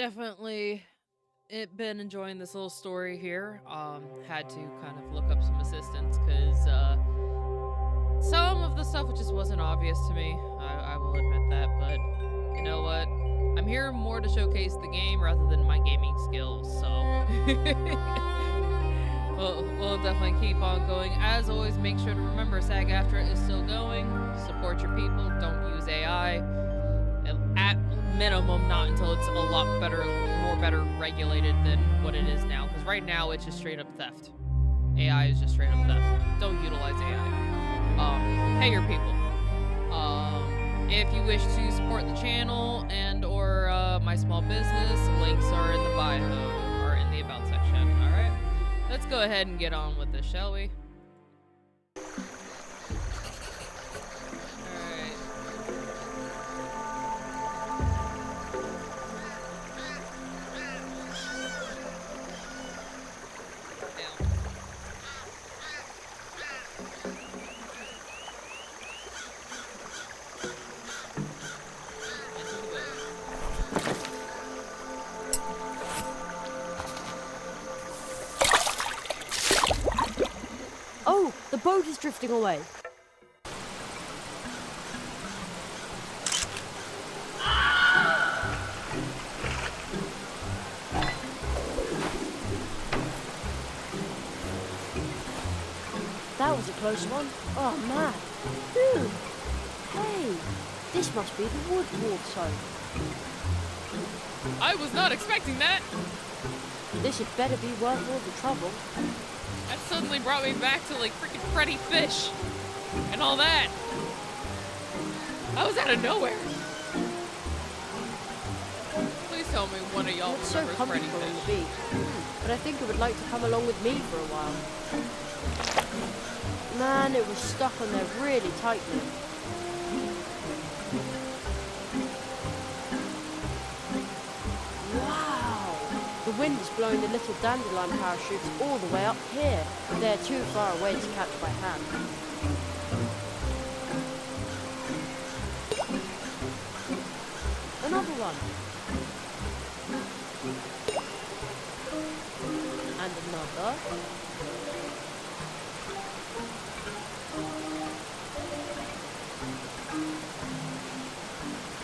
definitely been enjoying this little story here. Had to kind of look up some assistance because some of the stuff just wasn't obvious to me. I will admit that, but you know what? I'm here more to showcase the game rather than my gaming skills, so we'll definitely keep on going. As always, make sure to remember SAG-AFTRA is still going. Support your people. Don't use AI. At minimum, not until it's a lot better, more better regulated than what it is now. Because right now, it's just straight up theft. AI is just straight up theft. Don't utilize AI. Pay your people. If you wish to support the channel and or my small business, links are in the bio or in the about section. All right, let's go ahead and get on with this, shall we? Oh, the boat is drifting away. That was a close one. Oh, man. Phew. Hey, this must be the wood dwarf's home. I was not expecting that. This had better be worth all the trouble. That suddenly brought me back to like freaking Freddy Fish and all that. I was out of nowhere. Please tell me one of y'all It's so remembers Freddy comfortable on the Fish. beach. But I think it would like to come along with me for a while. Man, it was stuck on there really tightly. Wow! The wind is blowing the little dandelion parachutes all the way up here. They're too far away to catch by hand. Another one. And another.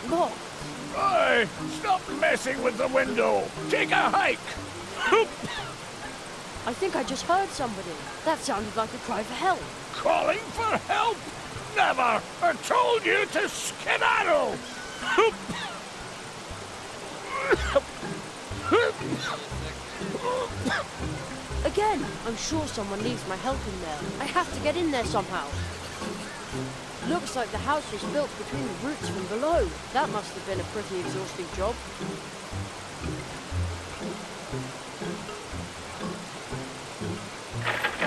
Look! Hey, stop messing with the window. Take a hike. I think I just heard somebody. That sounded like a cry for help. Calling for help? Never. I told you to skedaddle. Again, I'm sure someone needs my help in there. I have to get in there somehow. Looks like the house was built between the roots from below. That must have been a pretty exhausting job.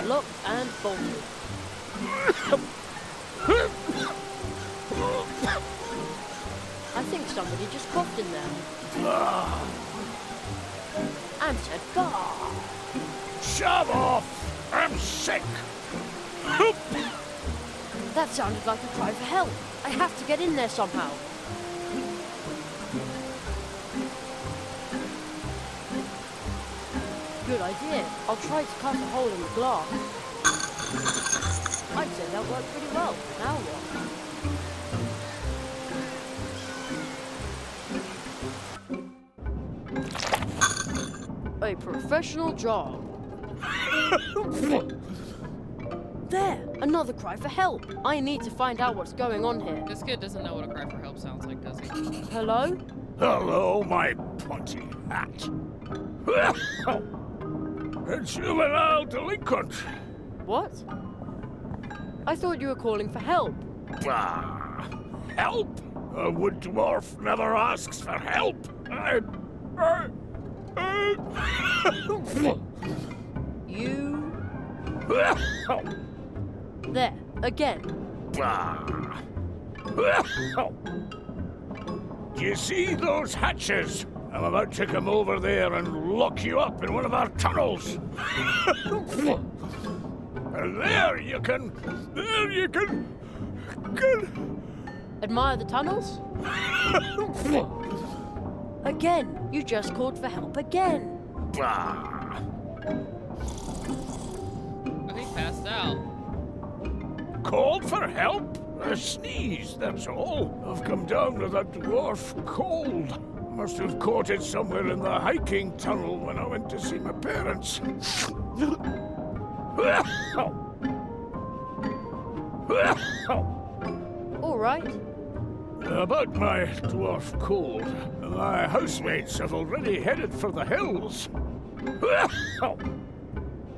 Locked and bolted. I think somebody just coughed in there. And said, bah! Shove off. I'm sick. That sounded like a cry for help. I have to get in there somehow. Good idea. I'll try to cut a hole in the glass. I'd say that worked pretty well. Now what? A professional job. There! Another cry for help! I need to find out what's going on here. This kid doesn't know what a cry for help sounds like, does he? Hello? Hello, my pointy hat. A juvenile delinquent. What? I thought you were calling for help. Bah. Help? A wood dwarf never asks for help. You... There, again. Do you see those hatches? I'm about to come over there and lock you up in one of our tunnels. And there you can... Admire the tunnels? Again, you just called for help again. Bah! Oh, he passed out. Called for help? A sneeze, that's all. I've come down with a dwarf cold. Must have caught it somewhere in the hiking tunnel when I went to see my parents. All right. About my dwarf cold, my housemates have already headed for the hills.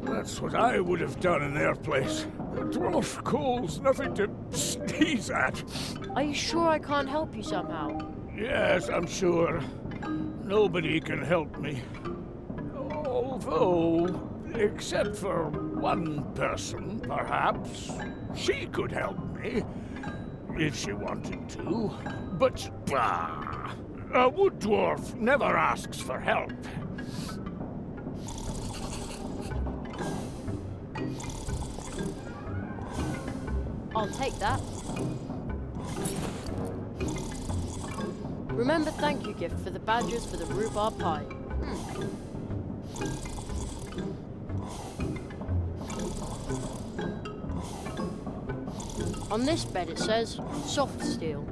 That's what I would have done in their place. A dwarf cold's nothing to sneeze at. Are you sure I can't help you somehow? Yes, I'm sure. Nobody can help me. Although, except for one person, perhaps, she could help me. If she wanted to. But, bah! A wood dwarf never asks for help. I'll take that. Remember thank you gift for the badgers for the rhubarb pie. On this bed it says soft steel.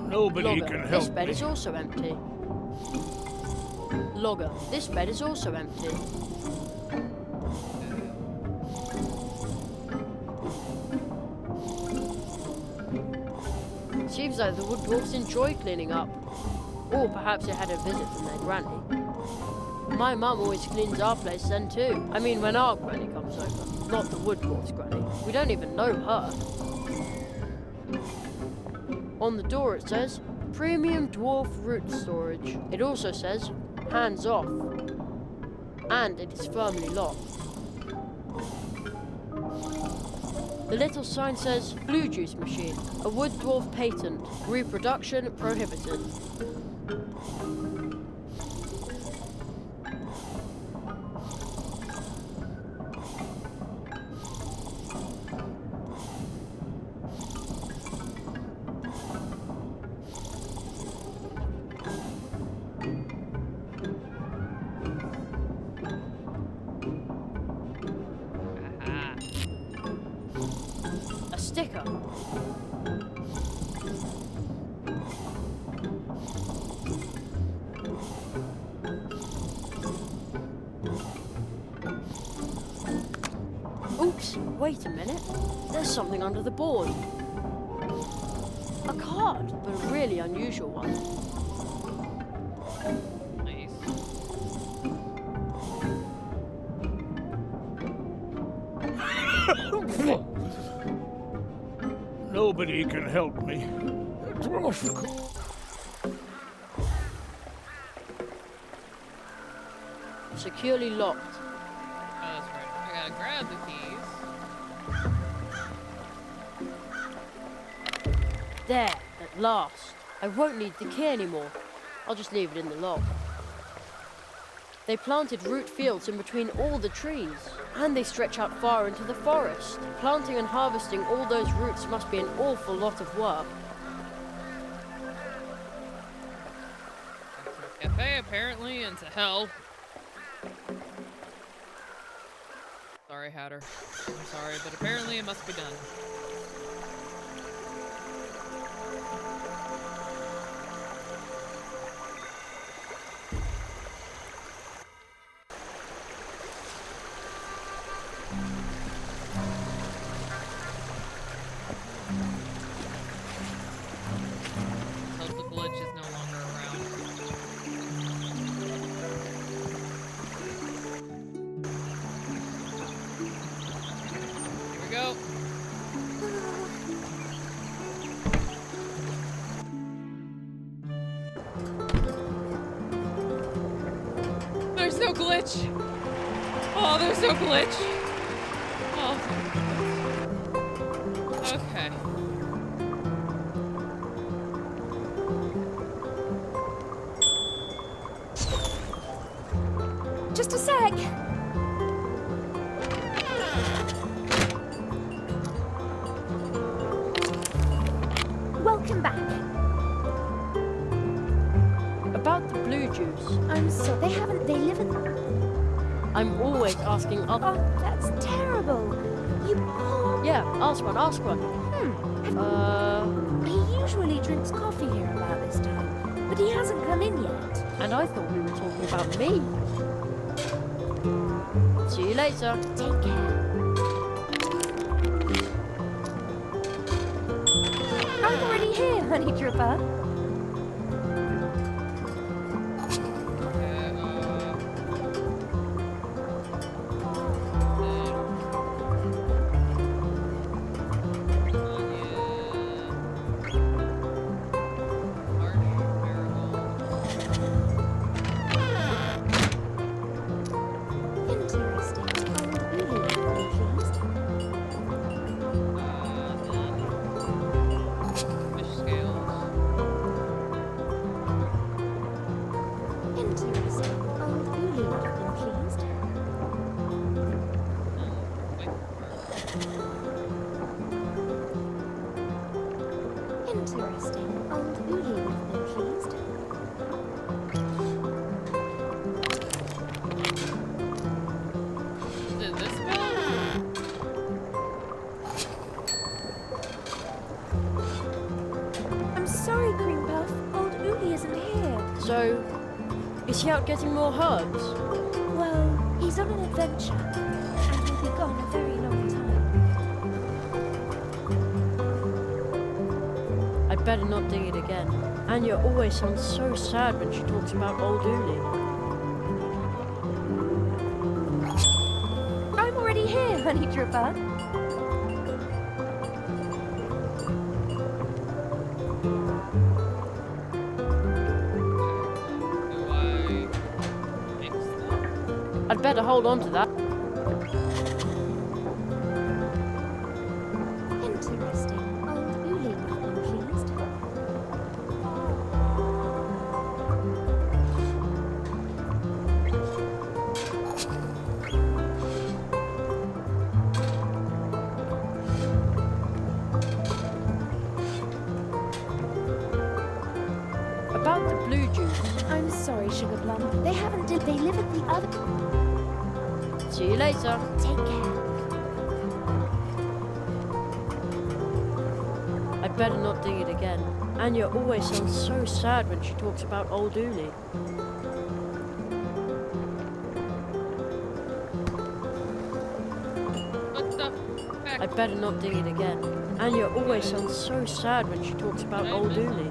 Nobody Logger, can help this bed me. is also empty. Logger, this bed is also empty. Seems like the wood dwarfs enjoy cleaning up. Or perhaps they had a visit from their granny. My mum always cleans our place then too. I mean when our granny comes over, not the wood dwarf's granny. We don't even know her. On the door it says, Premium Dwarf Root Storage. It also says, hands off. And it is firmly locked. The little sign says, Blue Juice Machine. A wood dwarf patent. Reproduction prohibited. A sticker. Oops, wait a minute. There's something under the board. A card, but a really unusual one. Nice. Nobody can help me. A dwarf Securely locked. Oh, that's right. I gotta grab the keys. There, at last. I won't need the key anymore. I'll just leave it in the lock. They planted root fields in between all the trees, and they stretch out far into the forest. Planting and harvesting all those roots must be an awful lot of work. Cafe apparently into hell. Sorry, Hatter. I'm sorry, but apparently it must be done. Hope the glitch is no longer around. Here we go. There's no glitch. Oh, there's no glitch. Oh. Okay. Just a sec. I'm always asking Oh, that's terrible. You poor... Yeah, ask one, ask one. He usually drinks coffee here about this time, but he hasn't come in yet. And I thought we were talking about me. See you later. Take care. I'm already here, honey dripper. Interesting. Really, pleased. Fish scales. Interesting. Old Uli would have been pleased. Interesting. Old Uli would have been pleased. Did this bill? I'm sorry, Cream Puff. Old Uli isn't here. So, is he out getting more herbs? Well, he's on an adventure, and he'll be gone a very long time. I'd better not dig it again. Anya always sounds so sad when she talks about old Uli. I'm already here, honey dripper. Do I mix them? I'd better hold on to that. Interesting. Old Uli would have been pleased. About the blue juice. I'm sorry, Sugar Plum. They haven't did. They live at the other... See you later. Take care. I'd better not dig it again. Anya always sounds so sad when she talks about old Uli. What the heck? I'd better not dig it again. Anya always sounds so sad when she talks about old Uli.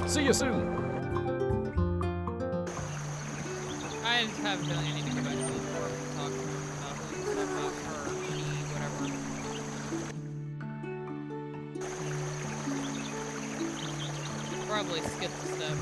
See you soon. I just have a feeling I need to go back to the store and talk about this stuff about her, money, whatever. Probably skip the step.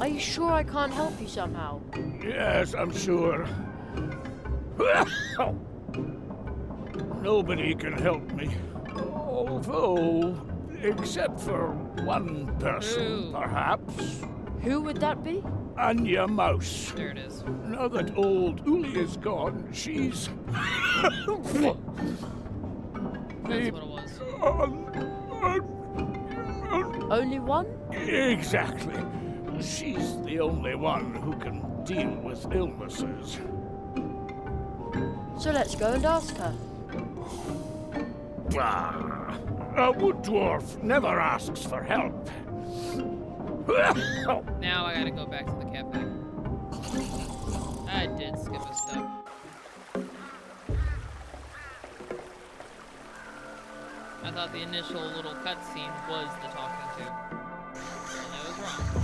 Are you sure I can't help you somehow? Yes, I'm sure. Nobody can help me. Although, except for one person, Who? perhaps. Who would that be? Anya Mouse. There it is. Now that old Uli is gone, she's... That's what it was. Only one? Exactly. She's the only one who can deal with illnesses. So let's go and ask her. Bah! A wood dwarf never asks for help. Now I gotta go back to the cafe. I did skip a step. I thought the initial little cutscene was the talking to. And I was wrong.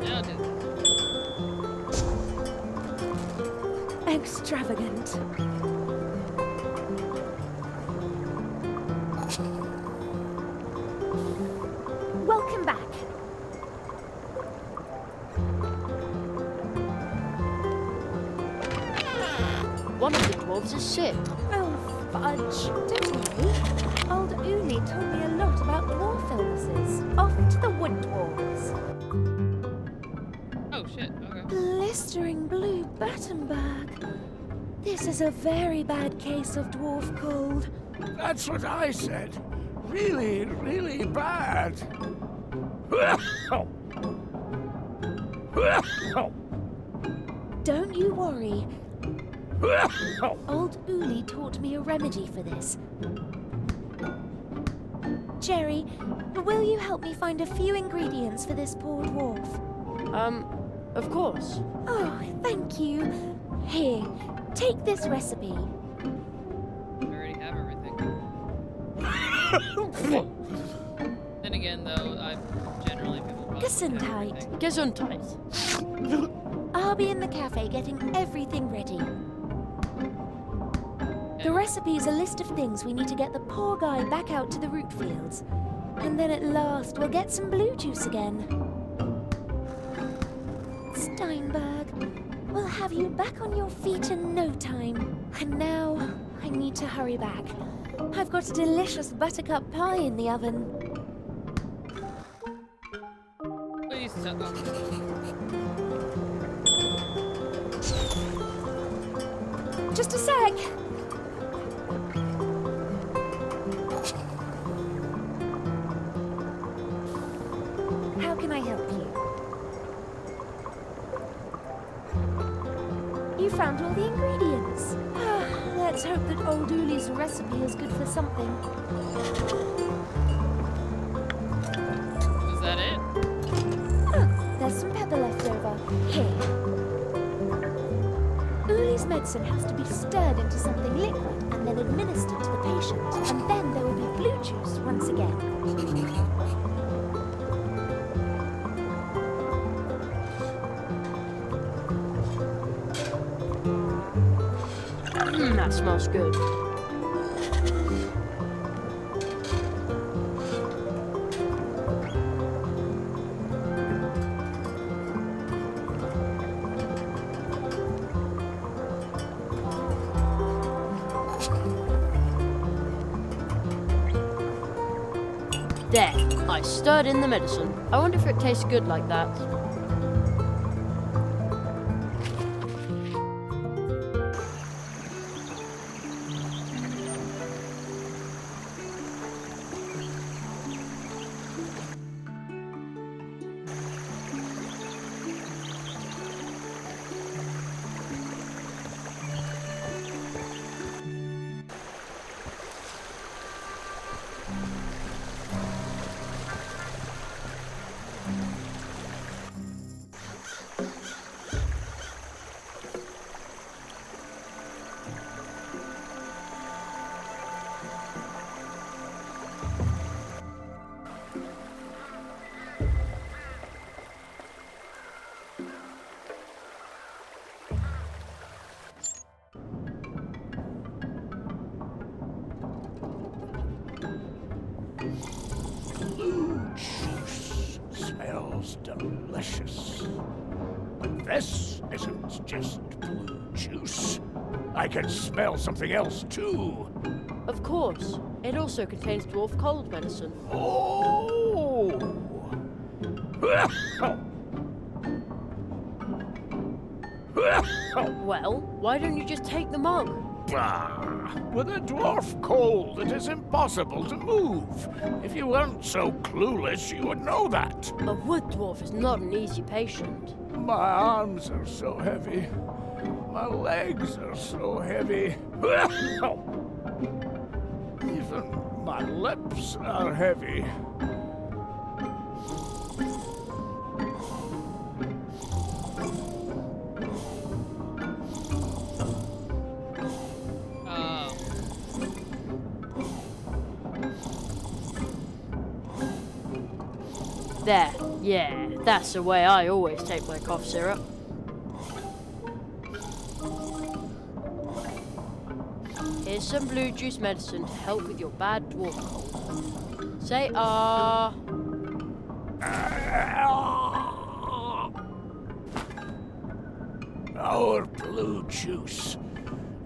Now do Extravagant. Welcome back. One of the dwarves is sick. Oh, fudge. Don't worry. Old Uli told me a lot about dwarf illnesses. Off to the wood dwarves. Oh shit, okay. Blistering blue Battenberg. This is a very bad case of dwarf cold. That's what I said. Really, really bad. Don't you worry. Old Uli taught me a remedy for this. Jerry, will you help me find a few ingredients for this poor dwarf? Of course. Oh, thank you. Here, take this recipe. I already have everything. Then again, though, I generally people probably have Gesundheit. everything. Gesundheit. I'll be in the cafe getting everything ready. The recipe is a list of things we need to get the poor guy back out to the root fields. And then at last we'll get some blue juice again. Steinberg, we'll have you back on your feet in no time. And now I need to hurry back. I've got a delicious buttercup pie in the oven. Please stop. Just a sec. How can I help you? You found all the ingredients. Let's hope that old Uli's recipe is good for something. Was that it? There's some pepper left over. Here. Uli's medicine has to be stirred into something liquid and then administered to the patient. And then there will be blue juice once again. That smells good. There, I stirred in the medicine. I wonder if it tastes good like that. smells delicious. But this isn't just blue juice. I can smell something else too. Of course. It also contains dwarf cold medicine. Oh! Well, why don't you just take the mug? With a dwarf cold, it is impossible to move. If you weren't so clueless, you would know that. A wood dwarf is not an easy patient. My arms are so heavy. My legs are so heavy. Even my lips are heavy. There. Yeah, that's the way I always take my cough syrup. Here's some blue juice medicine to help with your bad dwarf cold. Say ah. Our blue juice.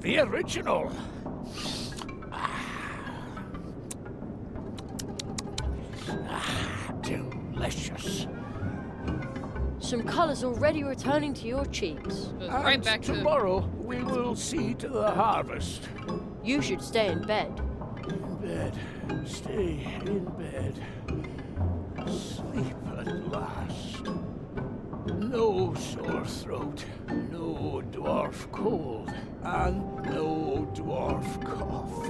The original. Delicious. Some colour's already returning to your cheeks. Goes right And back to tomorrow we will see to the harvest. You should stay in bed. In bed. Stay in bed. Sleep at last. No sore throat, no dwarf cold, and no dwarf cough.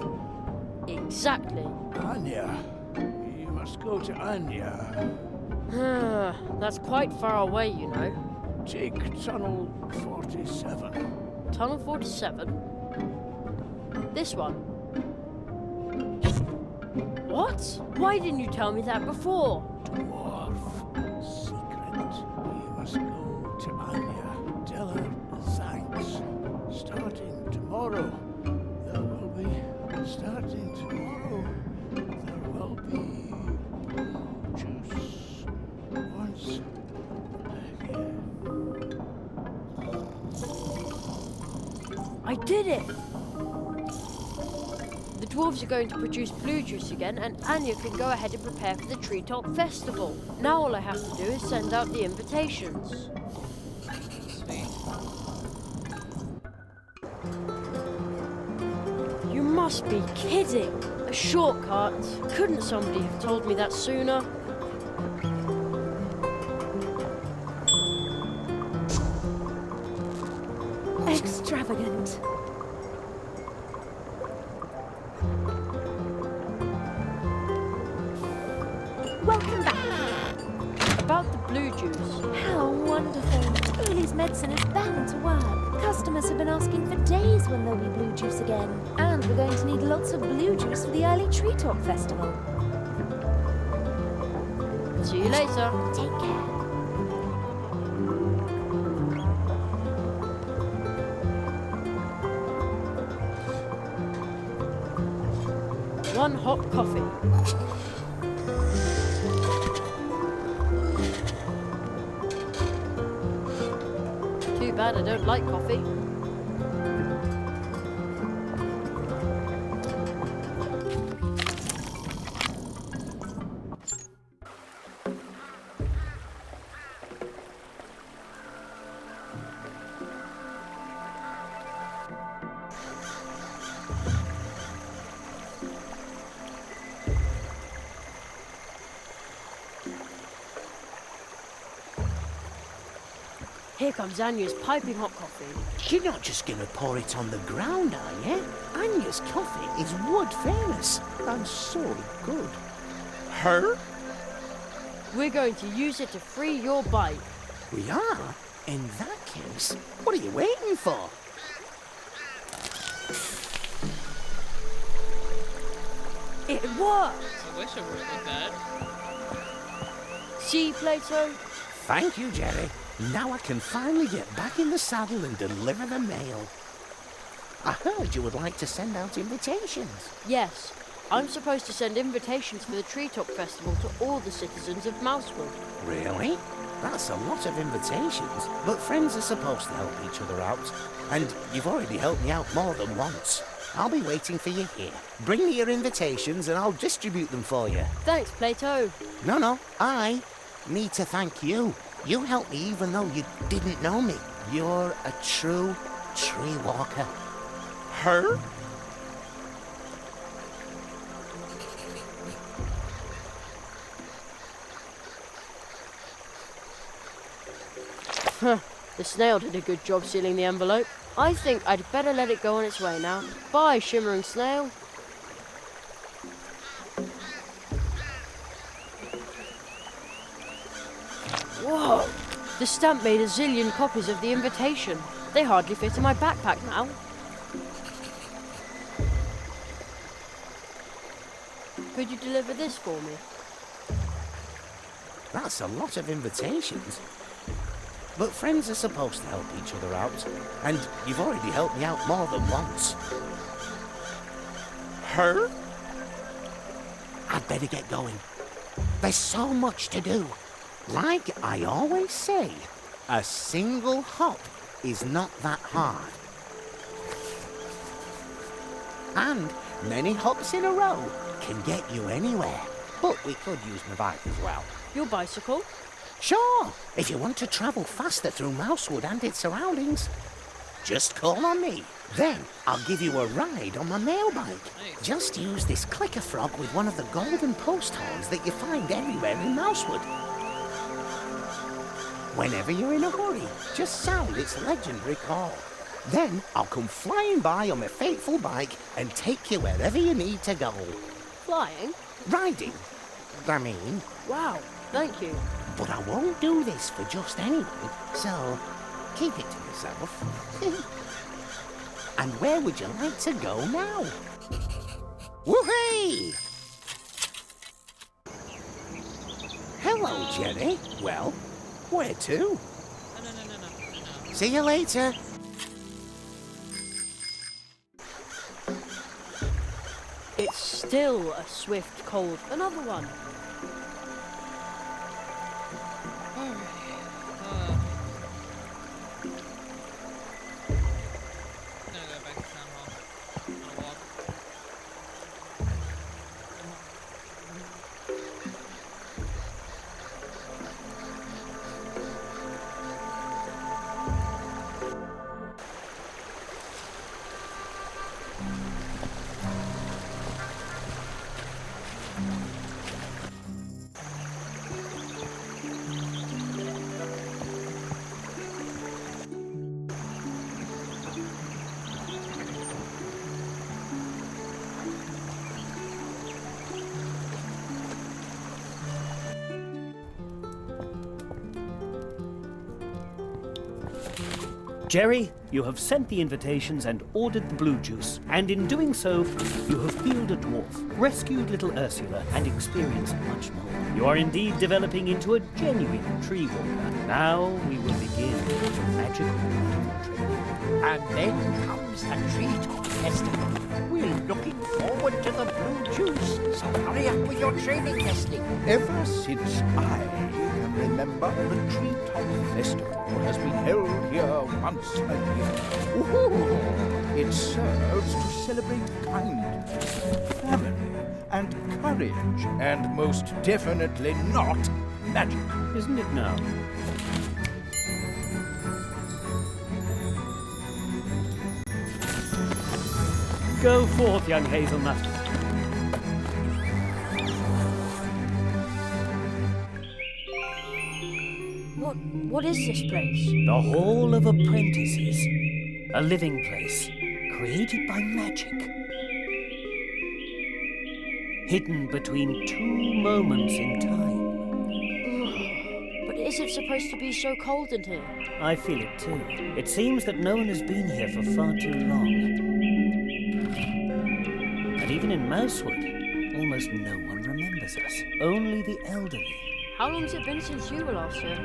Exactly. Anya. You must go to Anya. That's quite far away, you know. Take Tunnel 47. Tunnel 47? This one? What? Why didn't you tell me that before? Dwarf secret. You must go to Anya. Tell her thanks. Starting tomorrow, there will be. Starting tomorrow, there will be blue juice once again. I did it! The dwarves are going to produce blue juice again, and Anya can go ahead and prepare for the Treetop Festival. Now all I have to do is send out the invitations. sweet. You must be kidding! A shortcut? Couldn't somebody have told me that sooner? Extravagant. Welcome back. About the blue juice. How wonderful. Lily's medicine is bound to work. Customers have been asking for days when there'll be blue juice again. And we're going to need lots of blue juice for the early Treetop Festival. See you later. Take care. One hot coffee. Too bad I don't like coffee. Here comes Anya's piping hot coffee. You're not just gonna pour it on the ground, are you? Anya's coffee is wood famous and so good. Her? We're going to use it to free your bike. We are? In that case, what are you waiting for? It worked! I wish it worked like that. See, Plato? Thank you, Jerry. Now I can finally get back in the saddle and deliver the mail. I heard you would like to send out invitations. Yes. I'm supposed to send invitations for the Treetop Festival to all the citizens of Mousewood. Really? That's a lot of invitations, but friends are supposed to help each other out. And you've already helped me out more than once. I'll be waiting for you here. Bring me your invitations and I'll distribute them for you. Thanks, Plato. No, I need to thank you. You helped me even though you didn't know me. You're a true tree walker. Her? The snail did a good job sealing the envelope. I think I'd better let it go on its way now. Bye, shimmering snail. Whoa! The stamp made a zillion copies of the invitation. They hardly fit in my backpack now. Could you deliver this for me? That's a lot of invitations. But friends are supposed to help each other out. And you've already helped me out more than once. Her? I'd better get going. There's so much to do. Like I always say, a single hop is not that hard. And many hops in a row can get you anywhere. But we could use my bike as well. Your bicycle? Sure, if you want to travel faster through Mousewood and its surroundings, just call on me. Then I'll give you a ride on my mail bike. Nice. Just use this clicker frog with one of the golden post horns that you find everywhere in Mousewood. Whenever you're in a hurry, just sound its legendary call. Then I'll come flying by on my faithful bike and take you wherever you need to go. Flying? Riding, I mean. Wow, thank you. But I won't do this for just anyone, so keep it to yourself. And where would you like to go now? Woohoo! Hello, Jenny. Well, where to? No. See you later. It's still a swift cold. Another one. Gonna go back to town hall. On a walk. Jerry, you have sent the invitations and ordered the blue juice, and in doing so, you have healed a dwarf, rescued little Ursula, and experienced much more. You are indeed developing into a genuine tree walker. Now we will begin the magical part of your training. And then comes the treetop festival. We're looking forward to the blue juice, so hurry up with your training, Nestle. Ever since I can remember, the Treetop Festival has been held here once a year. Ooh, it serves to celebrate kindness, family, and courage, and most definitely not magic. Isn't it now? Go forth, young hazelnut. What is this place? The Hall of Apprentices. A living place, created by magic. Hidden between two moments in time. But is it supposed to be so cold in here? I feel it too. It seems that no one has been here for far too long. And even in Mousewood, almost no one remembers us. Only the elderly. How long's it been since you were last here?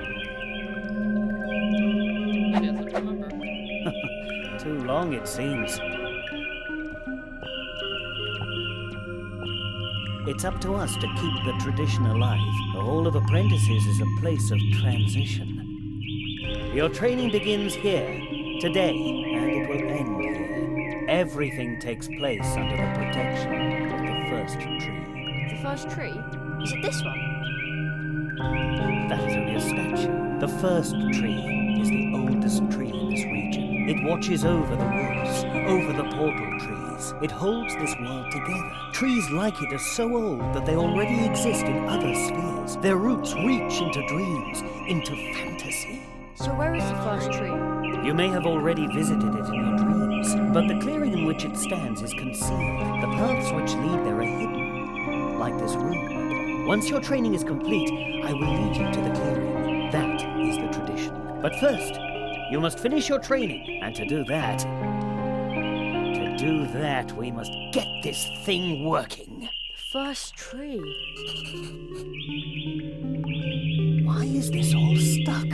He doesn't remember. Too long, it seems. It's up to us to keep the tradition alive. The Hall of Apprentices is a place of transition. Your training begins here, today, and it will end here. Everything takes place under the protection of the first tree. The first tree? Is it this one? That is only a statue. The first tree is the oldest tree in this region. It watches over the woods, over the portal trees. It holds this world together. Trees like it are so old that they already exist in other spheres. Their roots reach into dreams, into fantasy. So where is the first tree? You may have already visited it in your dreams, but the clearing in which it stands is concealed. The paths which lead there are hidden, like this room. Once your training is complete, I will lead you to the clearing. That is the tradition. But first, you must finish your training, and to do that, we must get this thing working. The first tree. Why is this all stuck?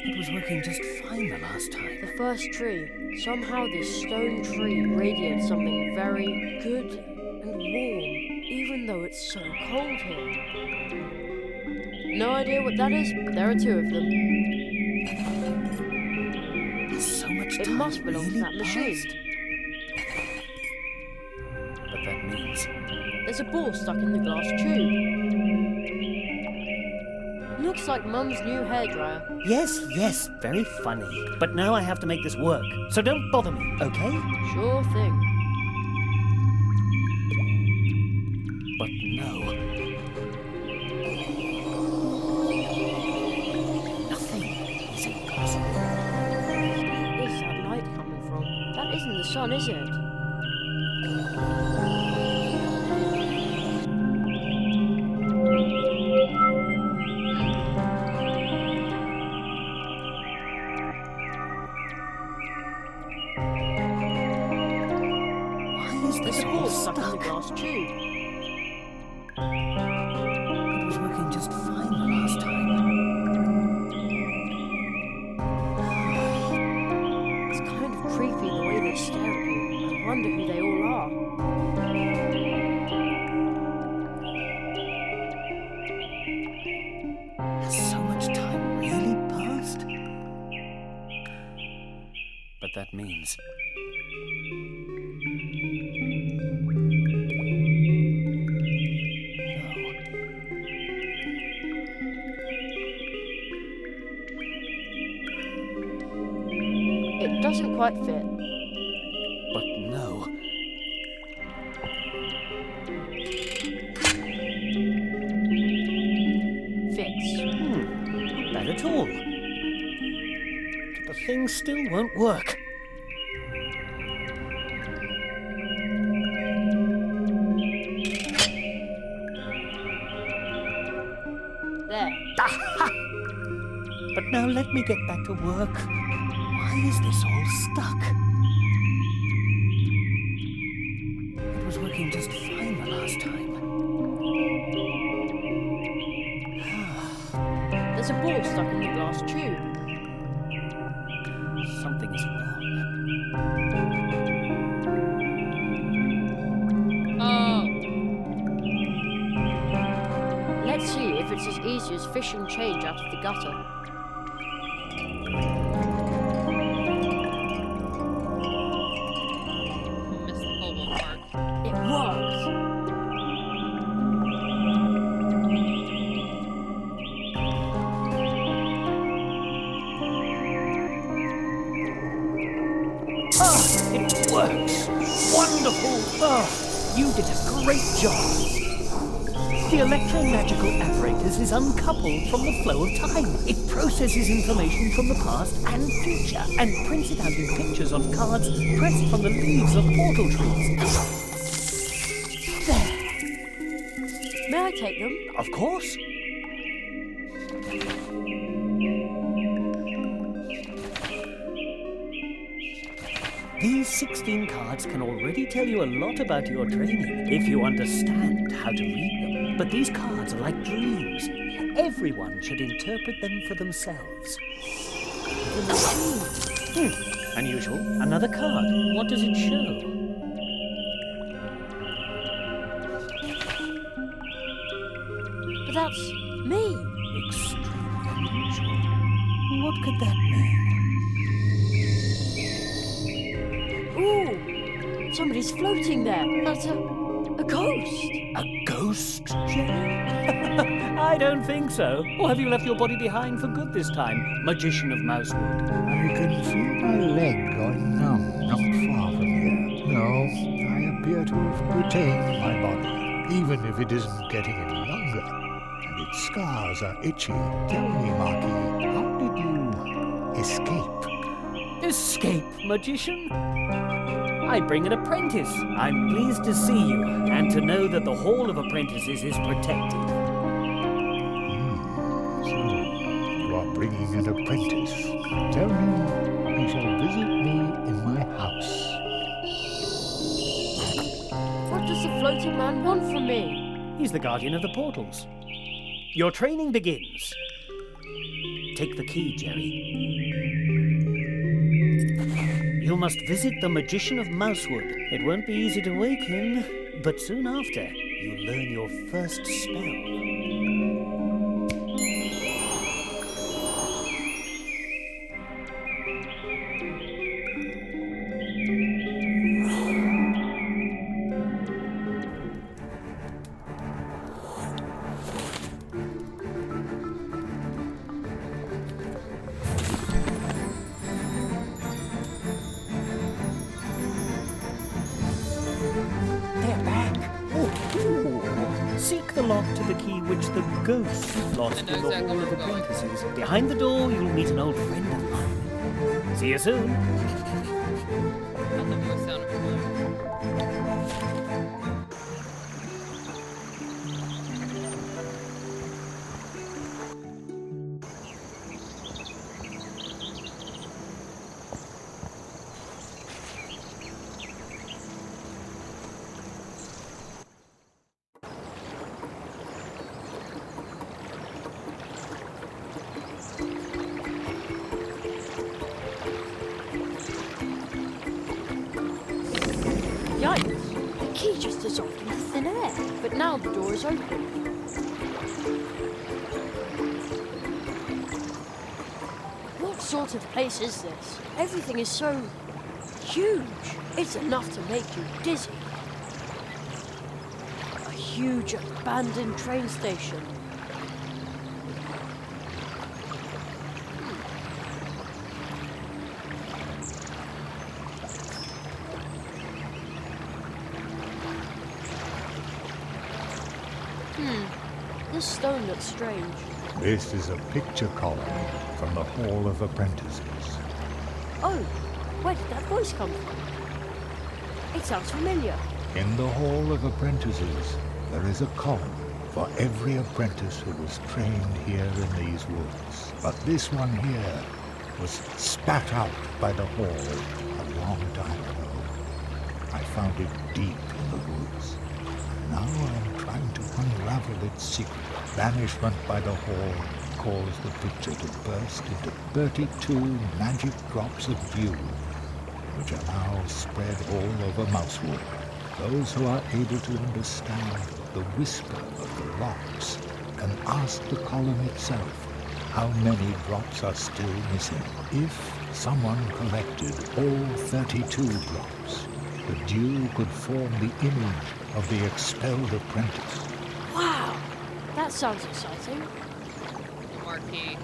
It was working just fine the last time. The first tree. Somehow this stone tree radiates something very good and warm, even though it's so cold here. No idea what that is, but there are two of them. So much It time must belong to really that machine. passed. But that means There's a ball stuck in the glass tube. Looks like Mum's new hairdryer. yes, very funny. But now I have to make this work, so don't bother me, okay? Sure thing. But no. Nothing is impossible. Where is that light coming from? That isn't the sun, is it? There's a ball stuck in the glass tube. It was working just fine the last time. It's kind of creepy the way they stare at you. I wonder who they all are. Has so much time really passed? But that means It doesn't quite fit. but no. Fits. Not bad at all. But the thing still won't work. There. But now let me get back to work. Why is this all stuck? It was working just fine the last time. There's a ball stuck in the glass tube. Something is wrong. Oh. Let's see if it's as easy as fishing change out of the gutter. Missed the whole part. It works. It works! Wonderful! Oh, you did a great job! The electromagical apparatus is uncoupled from the flow of time. It processes information from the past and future and prints it out in pictures on cards pressed from the leaves of portal trees. There! May I take them? Of course! These 16 cards can already tell you a lot about your training, if you understand how to read them. But these cards are like dreams. Everyone should interpret them for themselves. Unusual. Another card. What does it show? That's me. Extremely unusual. What could that mean? Ooh, somebody's floating there. That's a ghost. A ghost, Jerry? I don't think so. Or have you left your body behind for good this time, Magician of Mousewood? I can feel my leg going numb not far from here. No, I appear to have retained my body, even if it isn't getting any younger. And its scars are itchy. Tell me, Marquis, how did you escape? Escape, Magician? I bring an apprentice. I'm pleased to see you, and to know that the Hall of Apprentices is protected. So, you are bringing an apprentice. Tell him he shall visit me in my house. What does the floating man want from me? He's the guardian of the portals. Your training begins. Take the key, Jerry. You must visit the Magician of Mousewood. It won't be easy to wake him, but soon after, you learn your first spell. They're back. Seek the lock to the key which the ghost lost I in know the exactly Hall of where I'm going. Apprentices. Behind the door, you'll meet an old friend of mine. See you soon. I love the voice sound of Gwyn. Yikes! The key just dissolved into thin air, but now the door is open. What sort of place is this? Everything is so huge. It's enough to make you dizzy. A huge abandoned train station. This stone looks strange. This is a picture column from the Hall of Apprentices. Oh, where did that voice come from? It sounds familiar. In the Hall of Apprentices, there is a column for every apprentice who was trained here in these woods. But this one here was spat out by the Hall a long time ago. I found it deep in the woods. Now I'm trying to unravel its secret. Banishment by the Hall caused the picture to burst into 32 magic drops of dew, which are now spread all over Mousewood. Those who are able to understand the whisper of the rocks can ask the column itself how many drops are still missing. If someone collected all 32 drops, the dew could form the image of the expelled apprentice. Wow, that sounds exciting. Marquis.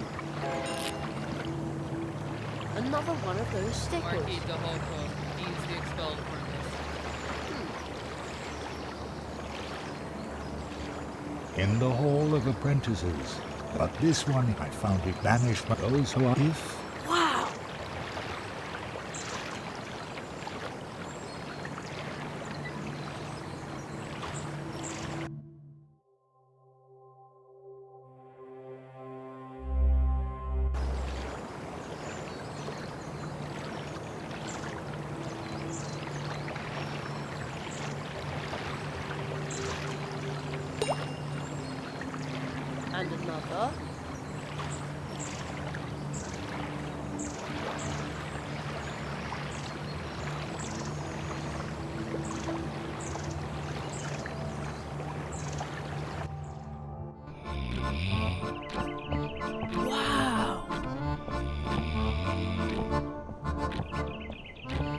Another one of those stickers. Marquis de Holco. He's the expelled apprentice. In the Hall of Apprentices, but this one I found it banished by those who are if Wow! And another.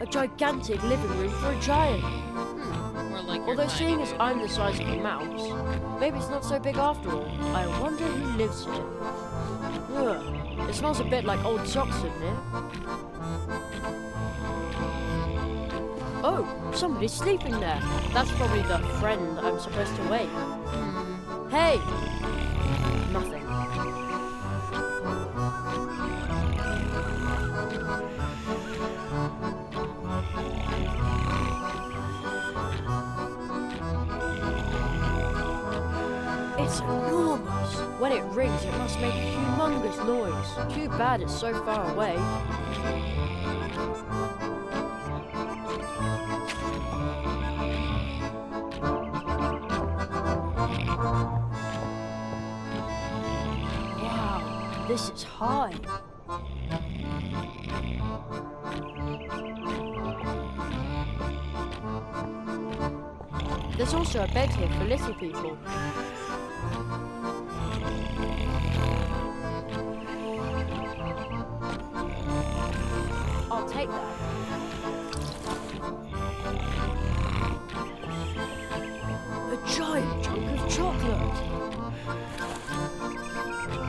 A gigantic living room for a giant. More like your Although tiny seeing as dude. I'm the size of a mouse, maybe it's not so big after all. I wonder who lives here. Ugh, it smells a bit like old socks in here. Oh, somebody's sleeping there. That's probably the friend I'm supposed to wake. Hey! Nothing. It's enormous. When it rings, it must make a humongous noise. Too bad it's so far away. Wow, this is high. There's also a bed here for little people. I'll take that. A giant chunk of chocolate.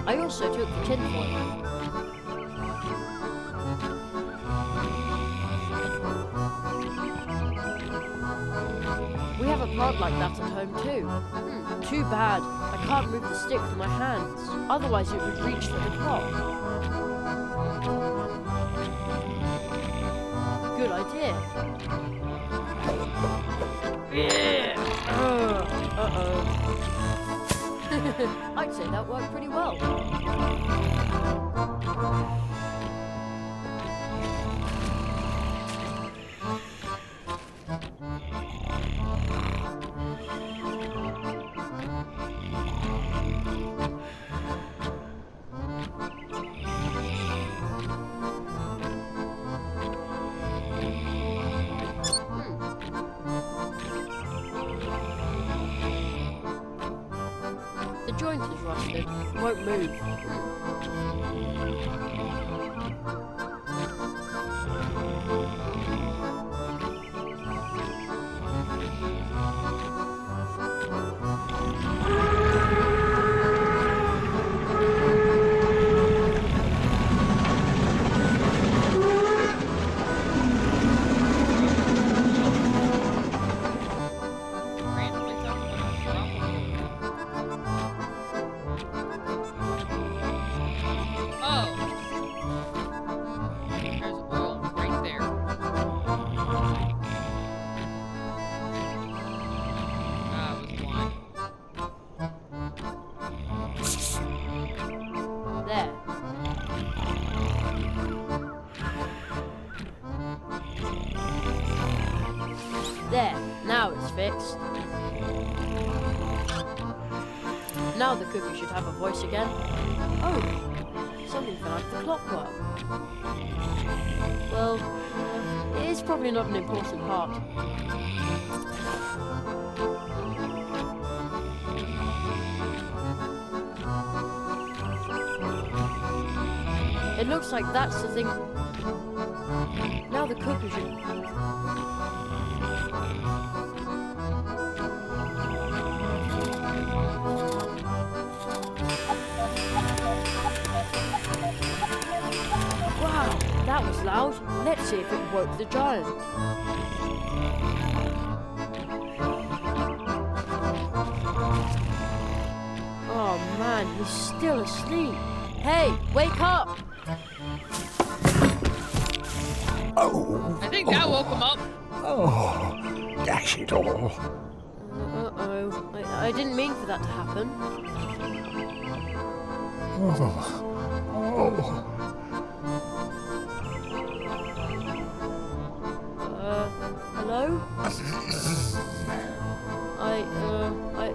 I also took the tinfoil. We have a plant like that at home too. Too bad. I can't move the stick with my hands. Otherwise it would reach for the top. Good idea. Yeah. Uh-oh. I'd say that worked pretty well. The joint is rusted. Won't move. Randomly touched it. Oh. There's oil right there. I was blind. There. There. Now it's fixed. Now the cookie should have a voice again. Oh, something fell out of the clockwork. Well, it's probably not an important part. It looks like that's the thing. Now the cookie should... Wow, that was loud. Let's see if it woke the giant. Oh man, he's still asleep. Hey, wake up! Oh, I think that woke him up. oh, dash it all. Uh-oh. I didn't mean for that to happen. Oh, Hello?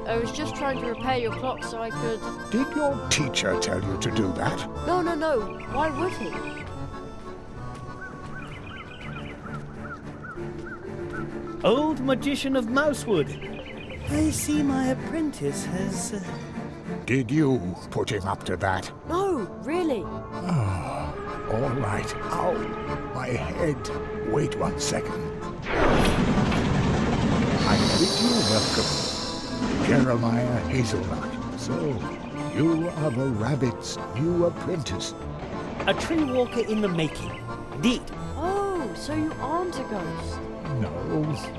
I was just trying to repair your clock so I could... did your teacher tell you to do that? No. Why would he? Old magician of Mousewood. I see my apprentice has... Did you put him up to that? No, really. All right. Ow, my head. Wait 1 second. I bid you welcome, Jeremiah Hazelnut. So, you are the rabbit's new apprentice. A tree walker in the making. Indeed. Oh, so you aren't a ghost. No,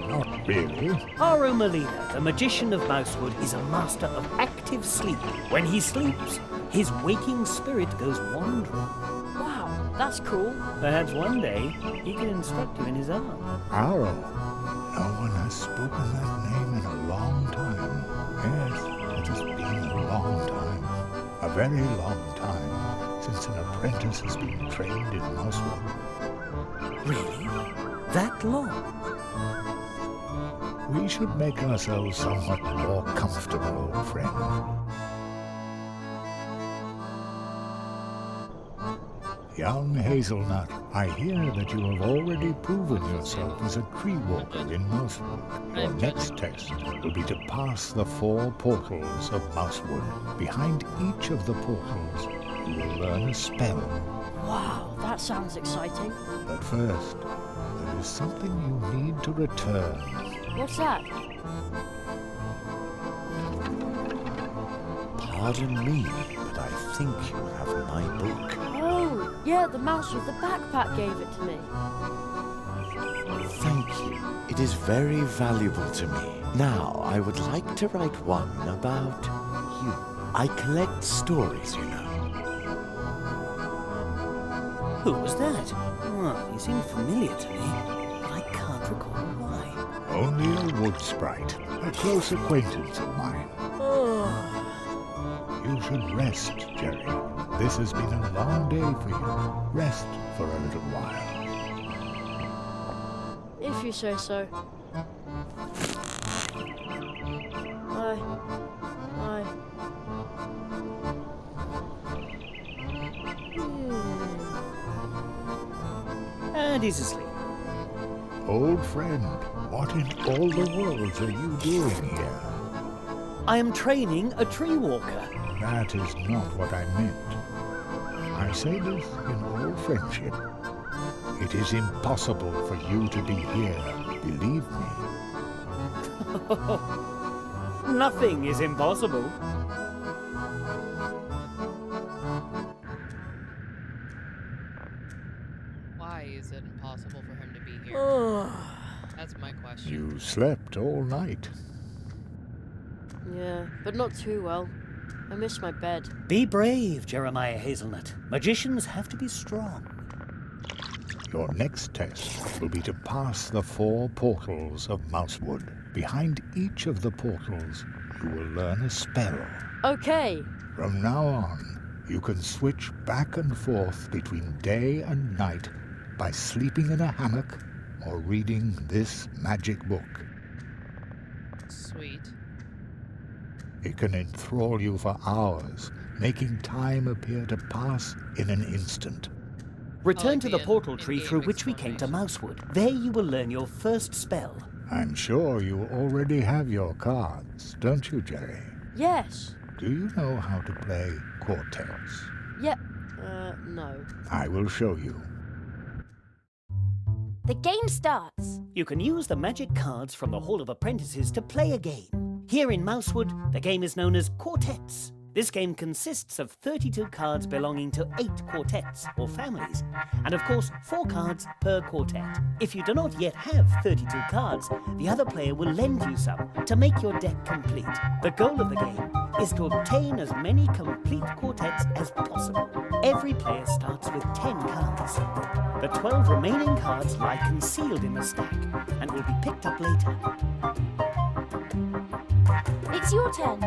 not really. Aro Molina, the magician of Mousewood, is a master of active sleep. When he sleeps, his waking spirit goes wandering. Wow, that's cool. Perhaps one day he can instruct you in his art. Arrow. No one has spoken that name in a long time. Yes, it has been a long time. A very long time since an apprentice has been trained in Mousewood. Really? That long? We should make ourselves somewhat more comfortable, old friend. Young Hazelnut, I hear that you have already proven yourself as a tree walker in Mousewood. Your next test will be to pass the 4 portals of Mousewood. Behind each of the portals, you will learn a spell. Wow, that sounds exciting. But first, there is something you need to return. What's that? Pardon me, but I think you have my book. Oh, yeah, the mouse with the backpack gave it to me. Thank you. It is very valuable to me. Now, I would like to write one about you. I collect stories, you know. Who was that? He seemed familiar to me, but I can't recall why. Only a wood sprite, a close acquaintance of mine. You should rest, Jerry. This has been a long day for you. Rest for a little while. If you say so. And he's asleep. Old friend, what in all the world are you doing here? I am training a tree walker. That is not what I meant. I say this in all friendship. It is impossible for you to be here, believe me. Nothing is impossible. Why is it impossible for him to be here? That's my question. You slept all night. Yeah, but not too well. I miss my bed. Be brave, Jeremiah Hazelnut. Magicians have to be strong. Your next test will be to pass the 4 portals of Mousewood. Behind each of the portals, you will learn a spell. Okay. From now on, you can switch back and forth between day and night by sleeping in a hammock or reading this magic book. Sweet. It can enthrall you for hours, making time appear to pass in an instant. Return like to the the portal in-game tree through which we came to Mousewood. There you will learn your first spell. I'm sure you already have your cards, don't you, Jerry? Yes. Do you know how to play quartets? Yeah. No. I will show you. The game starts. You can use the magic cards from the Hall of Apprentices to play a game. Here in Mousewood, the game is known as quartets. This game consists of 32 cards belonging to 8 quartets, or families, and of course 4 cards per quartet. If you do not yet have 32 cards, the other player will lend you some to make your deck complete. The goal of the game is to obtain as many complete quartets as possible. Every player starts with 10 cards. The 12 remaining cards lie concealed in the stack and will be picked up later. It's your turn.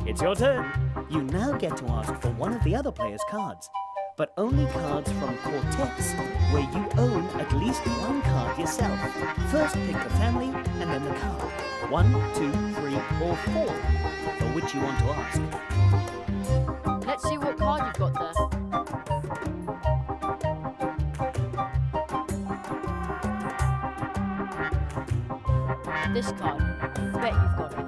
It's your turn. You now get to ask for one of the other player's cards, but only cards from quartets where you own at least 1 card yourself. First pick the family and then the card. 1, 2, 3, or 4 for which you want to ask. Let's see what card you've got there. This card. Bet you've got it.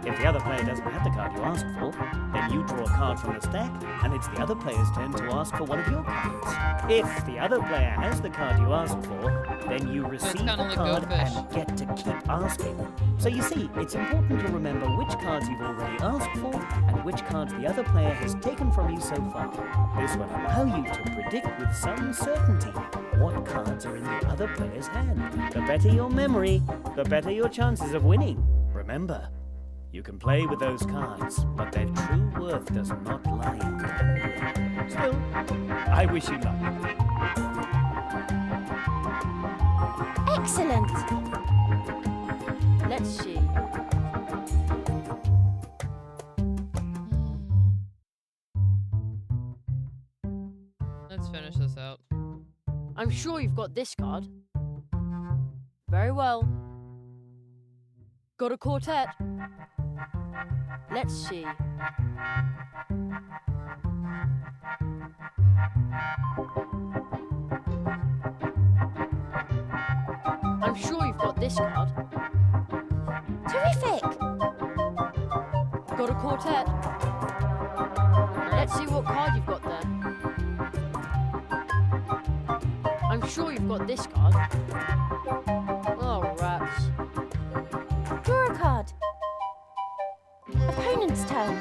If the other player doesn't have the card you asked for, then you draw a card from the stack, and it's the other player's turn to ask for one of your cards. If the other player has the card you asked for, then you receive kinda the like card Go Fish. and get to keep asking. So you see, it's important to remember which cards you've already asked for and which cards the other player has taken from you so far. This will allow you to predict with some certainty what cards are in the other player's hand. The better your memory, the better your chances of winning. Remember, you can play with those cards, but their true worth does not lie in gambling. Still, I wish you luck. Excellent! Let's see. Let's finish this out. I'm sure you've got this card. Very well. Got a quartet. Let's see. I'm sure you've got this card. Terrific! Got a quartet. Let's see what card you've got there. I'm sure you've got this card. Oh, rats. Draw a card. Opponent's turn.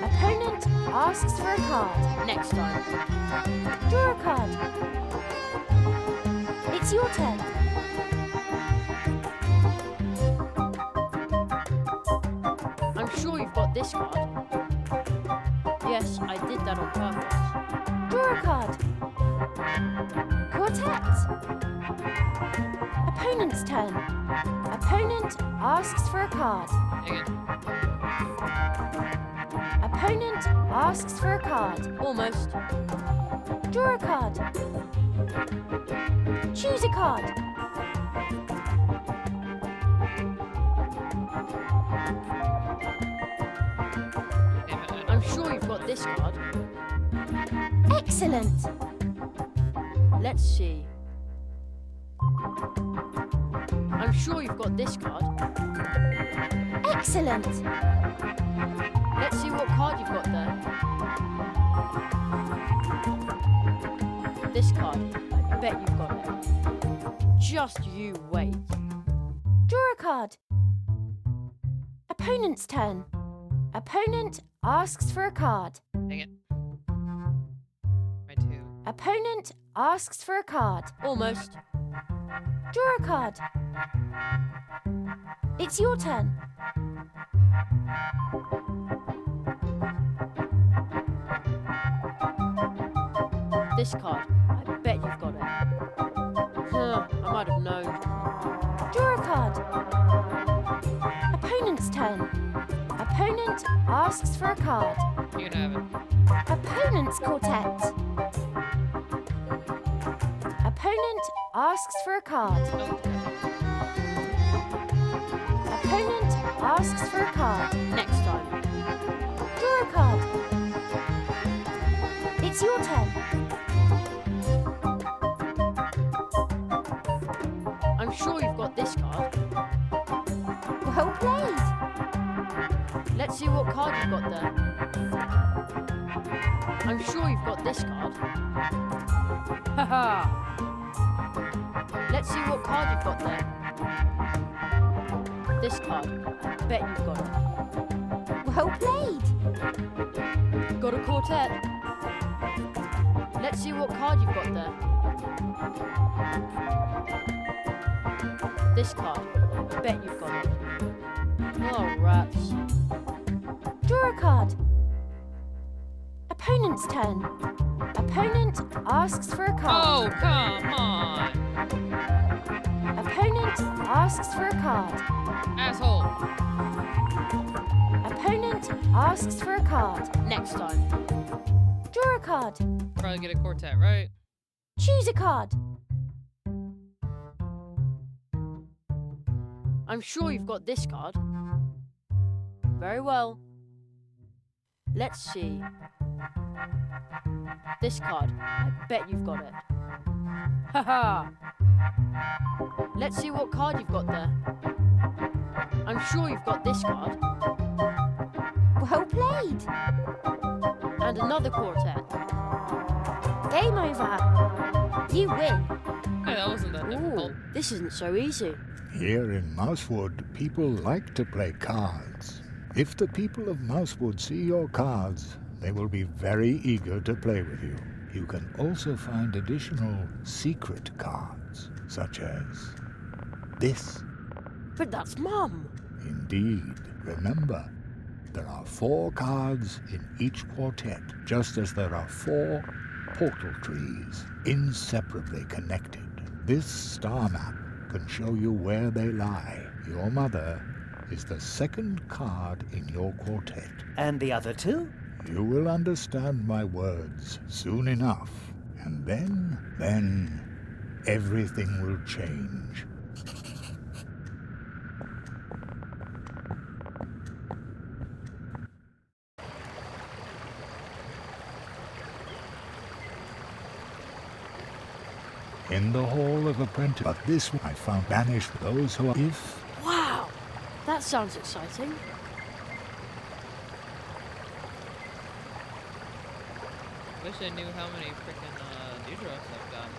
Opponent asks for a card. Next time. Draw a card. It's your turn. I'm sure you've got this card. Yes, I did that on purpose. Draw a card. Quartet. Opponent's turn. Opponent asks for a card. Dang it. Opponent asks for a card. Almost. Draw a card. Choose a card. Damn it, I I'm don't- sure you've got this card. Excellent. Let's see. I'm sure you've got this card. Excellent. Let's see what card you've got there. This card. I bet you've got it. Just you wait. Draw a card. Opponent's turn. Opponent asks for a card. Dang it. My two. Opponent asks for a card. Almost. Draw a card. It's your turn. This card. I bet you've got it. Huh, I might have known. Draw a card. Opponent's turn. Opponent asks for a card. You can have it. Opponent's quartet. Opponent asks for a card. Oh, Opponent asks for a card. Next time. Draw a card. It's your turn. I'm sure you've got this card. Well played. Let's see what card you've got there. I'm sure you've got this card. Haha! Let's see what card you've got there. This card. I bet you've got it. Well played. Got a quartet. Let's see what card you've got there. This card. I bet you've got it. Oh, rats. Draw a card. Opponent's turn. Opponent asks for a card. oh, come on. Opponent asks for a card. Asshole. Opponent asks for a card. Next time. Draw a card. Probably get a quartet, right? Choose a card. I'm sure you've got this card. Very well. Let's see. This card. I bet you've got it. Haha! Let's see what card you've got there. I'm sure you've got this card. Well played. And another quartet. Game over. You win. Hey, that wasn't that difficult. Ooh, this isn't so easy. Here in Mousewood, people like to play cards. If the people of Mousewood see your cards, they will be very eager to play with you. You can also find additional secret cards, such as this. But that's Mum. Indeed. Remember, there are 4 cards in each quartet, just as there are 4 portal trees, inseparably connected. This star map can show you where they lie. Your mother is the 2nd card in your quartet. And the other 2? You will understand my words soon enough, and then everything will change. In the Hall of Apprentice, but this one I found banished those who are if... Wow, that sounds exciting. Wish I knew how many freaking Dewdrops I've gotten.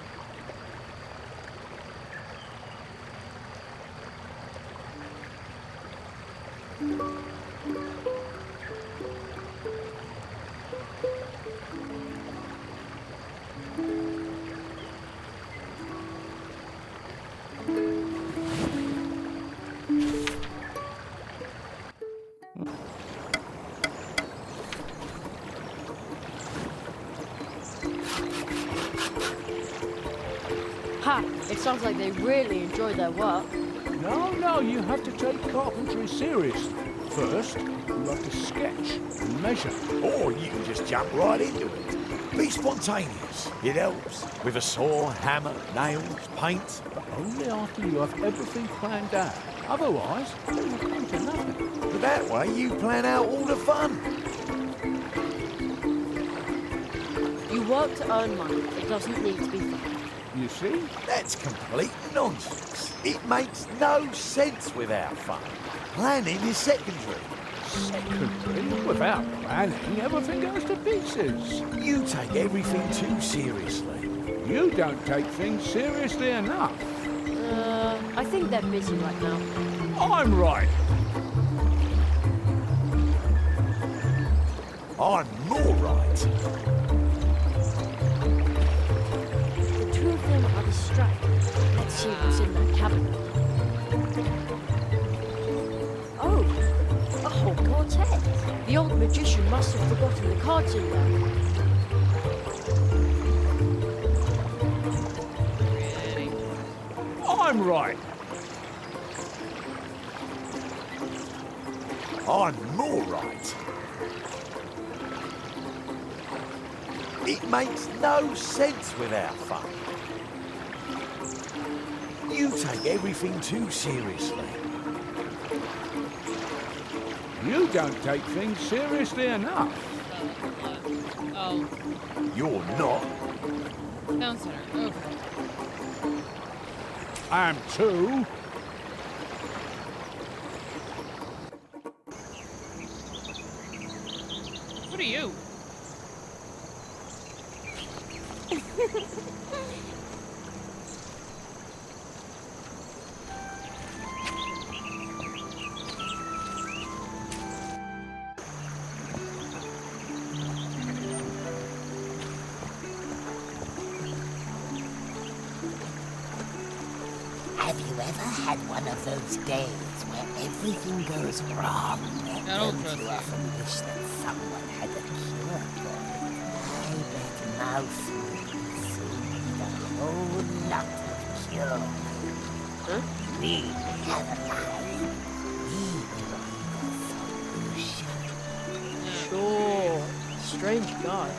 Ha! It sounds like they really enjoy their work. No, you have to take carpentry seriously. First, you have to sketch and measure. Or you can just jump right into it. Be spontaneous. It helps. With a saw, hammer, nails, paint. But only after you have everything planned out. Otherwise, it will come to nothing. But that way you plan out all the fun. You work to earn money. It doesn't need to be fun. You see? That's complete nonsense. It makes no sense without fun. Planning is secondary. Secondary, without planning, everything goes to pieces. You take everything too seriously. You don't take things seriously enough. I think they're busy right now. I'm right. I'm more right. The 2 of them are distracted. Let's see what's in that cabinet. Oh, a whole quartet. The old magician must have forgotten the cards in there. Ready? I'm right. I'm more right. It makes no sense without fun. You take everything too seriously. You don't take things seriously enough. Oh, You're not. down center. Okay. I'm 2. What are you? Have you ever had one of those days where everything goes wrong? I don't Don't trust you you. often wish that someone had a cure for it? I bet Mouse would receive a whole lot of cures. Huh? We have a line. We will be the solution. Sure. Strange guy.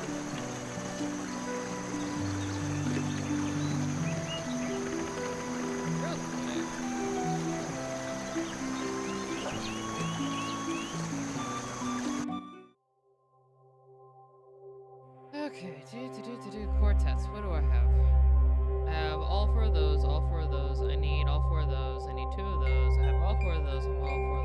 Okay, quartets. What do I have? I have all 4 of those, all 4 of those. I need all 4 of those. I need 2 of those. I have all 4 of those. I have all 4 of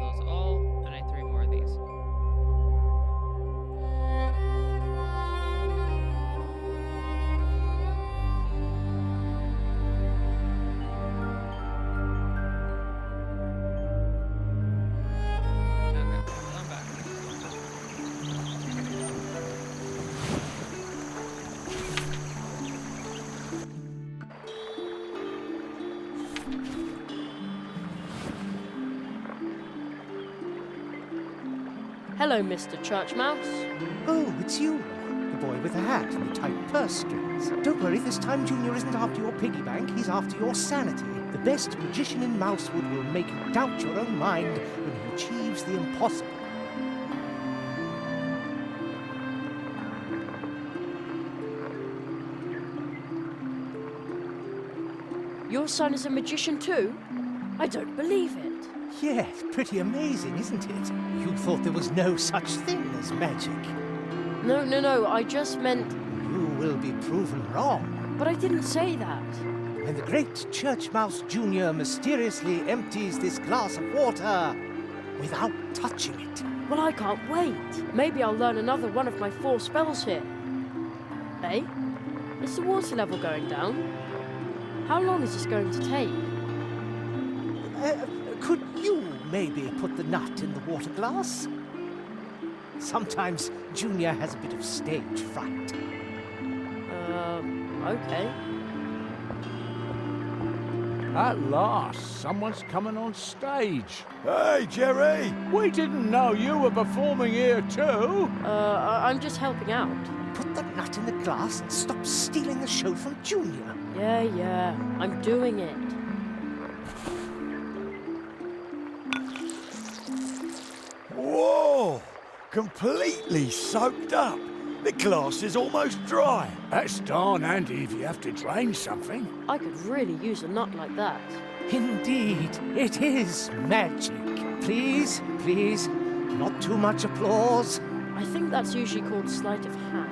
Hello, Mr. Church Mouse. Oh, it's you. The boy with the hat and the tight purse strings. Don't worry, this time Junior isn't after your piggy bank, he's after your sanity. The best magician in Mousewood will make you doubt your own mind when he achieves the impossible. Your son is a magician too? I don't believe it. Yes, pretty amazing, isn't it? You thought there was no such thing as magic. No, I just meant... You will be proven wrong. But I didn't say that. When the great Church Mouse Jr. mysteriously empties this glass of water without touching it. Well, I can't wait. Maybe I'll learn another one of my 4 spells here. Hey, is the water level going down? How long is this going to take? Could you maybe put the nut in the water glass? Sometimes Junior has a bit of stage fright. Okay. At last, someone's coming on stage. Hey, Jerry! We didn't know you were performing here too. I'm just helping out. Put the nut in the glass and stop stealing the show from Junior. Yeah, I'm doing it. Whoa! Completely soaked up. The glass is almost dry. That's darn handy if you have to drain something. I could really use a nut like that. Indeed, it is magic. Please, not too much applause. I think that's usually called sleight of hand.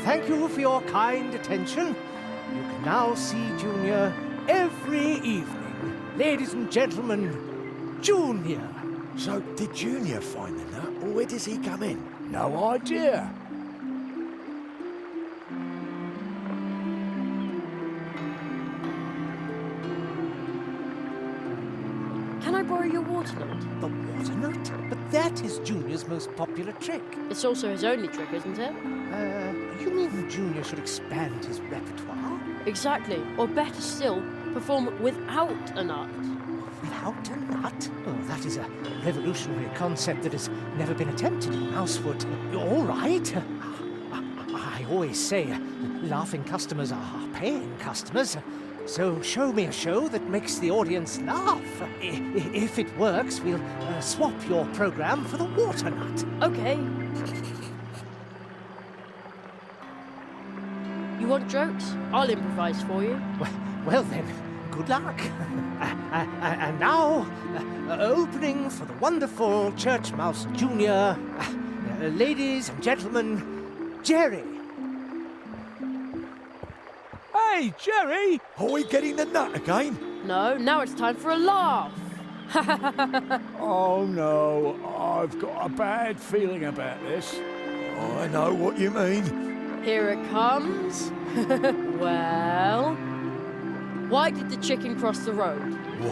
Thank you for your kind attention. You can now see Junior every evening. Ladies and gentlemen, Junior. So, did Junior find the nut, or where does he come in? No idea. Can I borrow your water nut? The water nut? But that is Junior's most popular trick. It's also his only trick, isn't it? You mean Junior should expand his repertoire? Exactly. Or better still, perform without a nut. Without a nut? Oh, that is a revolutionary concept that has never been attempted in Mousewood. All right. I always say, laughing customers are paying customers. So show me a show that makes the audience laugh. If it works, we'll swap your program for the water nut. Okay. You want jokes? I'll improvise for you. Well then, good luck. And now, opening for the wonderful Church Mouse Jr., ladies and gentlemen, Jerry. Hey, Jerry! Are we getting the nut again? No, now it's time for a laugh. Oh no, I've got a bad feeling about this. I know what you mean. Here it comes. Well, why did the chicken cross the road?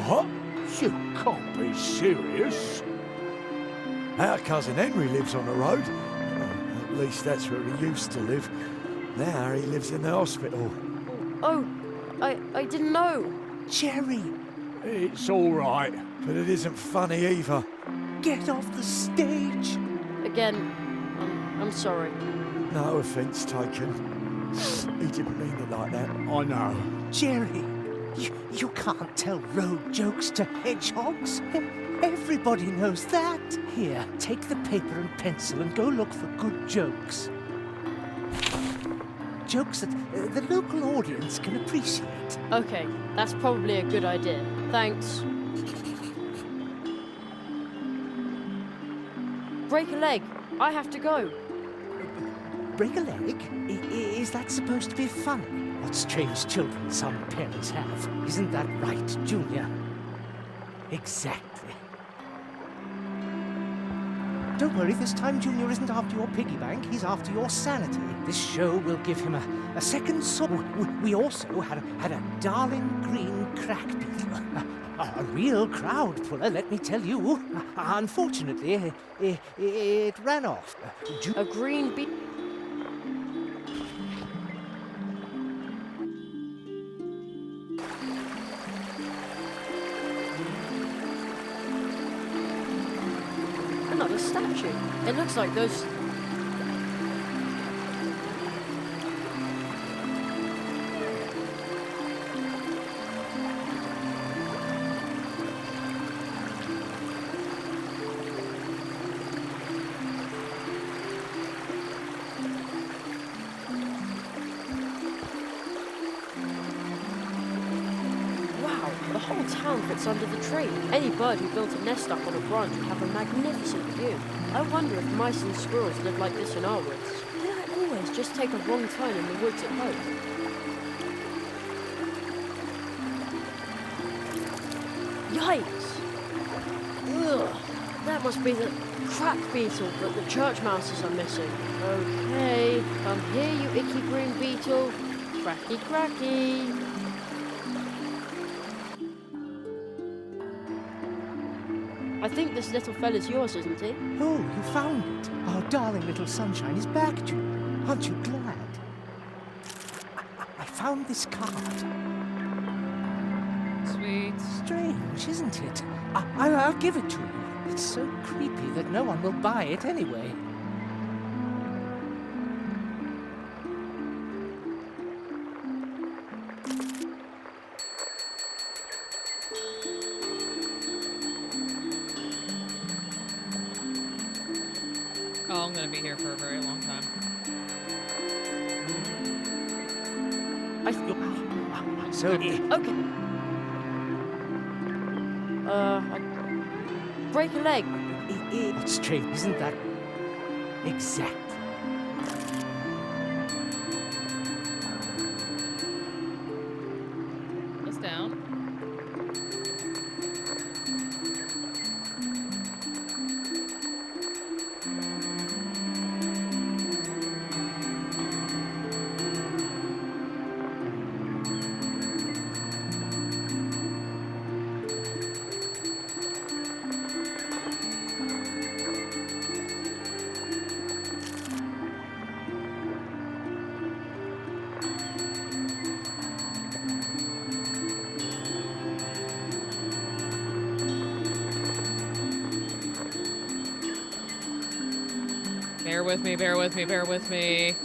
What? You can't be serious. Our cousin Henry lives on the road. At least that's where he used to live. Now he lives in the hospital. Oh, I didn't know. Jerry, It's all right. But it isn't funny either. get off the stage. Again, I'm sorry. No offence taken. He didn't mean it like that. I know. Jerry, you can't tell road jokes to hedgehogs. Everybody knows that. Here, take the paper and pencil and go look for good jokes. Jokes that the local audience can appreciate. Okay, that's probably a good idea. Thanks. Break a leg. I have to go. Break a leg? Is that supposed to be funny? What strange children some parents have. Isn't that right, Junior? Exactly. Don't worry, this time Junior isn't after your piggy bank, he's after your sanity. This show will give him a second soul. We also had a darling green crack beetle. A real crowd puller, let me tell you. Unfortunately, it ran off. A green bee. a statue. It looks like those... Wow, the whole town fits under the tree. Any bird who built a nest up on a branch would have a magnificent view. I wonder if mice and squirrels live like this in our woods. Do I always just take a wrong turn in the woods at home? Yikes! Ugh, that must be the crack beetle that the church mouses are missing. Okay, come here, you icky green beetle. Cracky, cracky. I think this little fella's yours, isn't he? Oh, you found it. Our darling little sunshine is back to you. Aren't you glad? I found this card. Sweet. Strange, isn't it? I'll give it to you. It's so creepy that no one will buy it anyway. Oh, I'm gonna be here for a very long time. So, Okay. I break a leg. That's strange, isn't that? Exactly. What's down? Bear with me, bear with me, bear with me.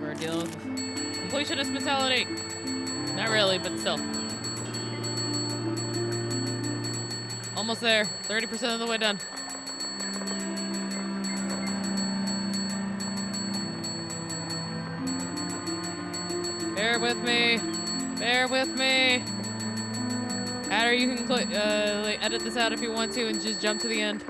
We're dealing with completionist mentality. Not really, but still. Almost there. 30% of the way done. Bear with me. Bear with me. Adder, you can edit this out if you want to and just jump to the end.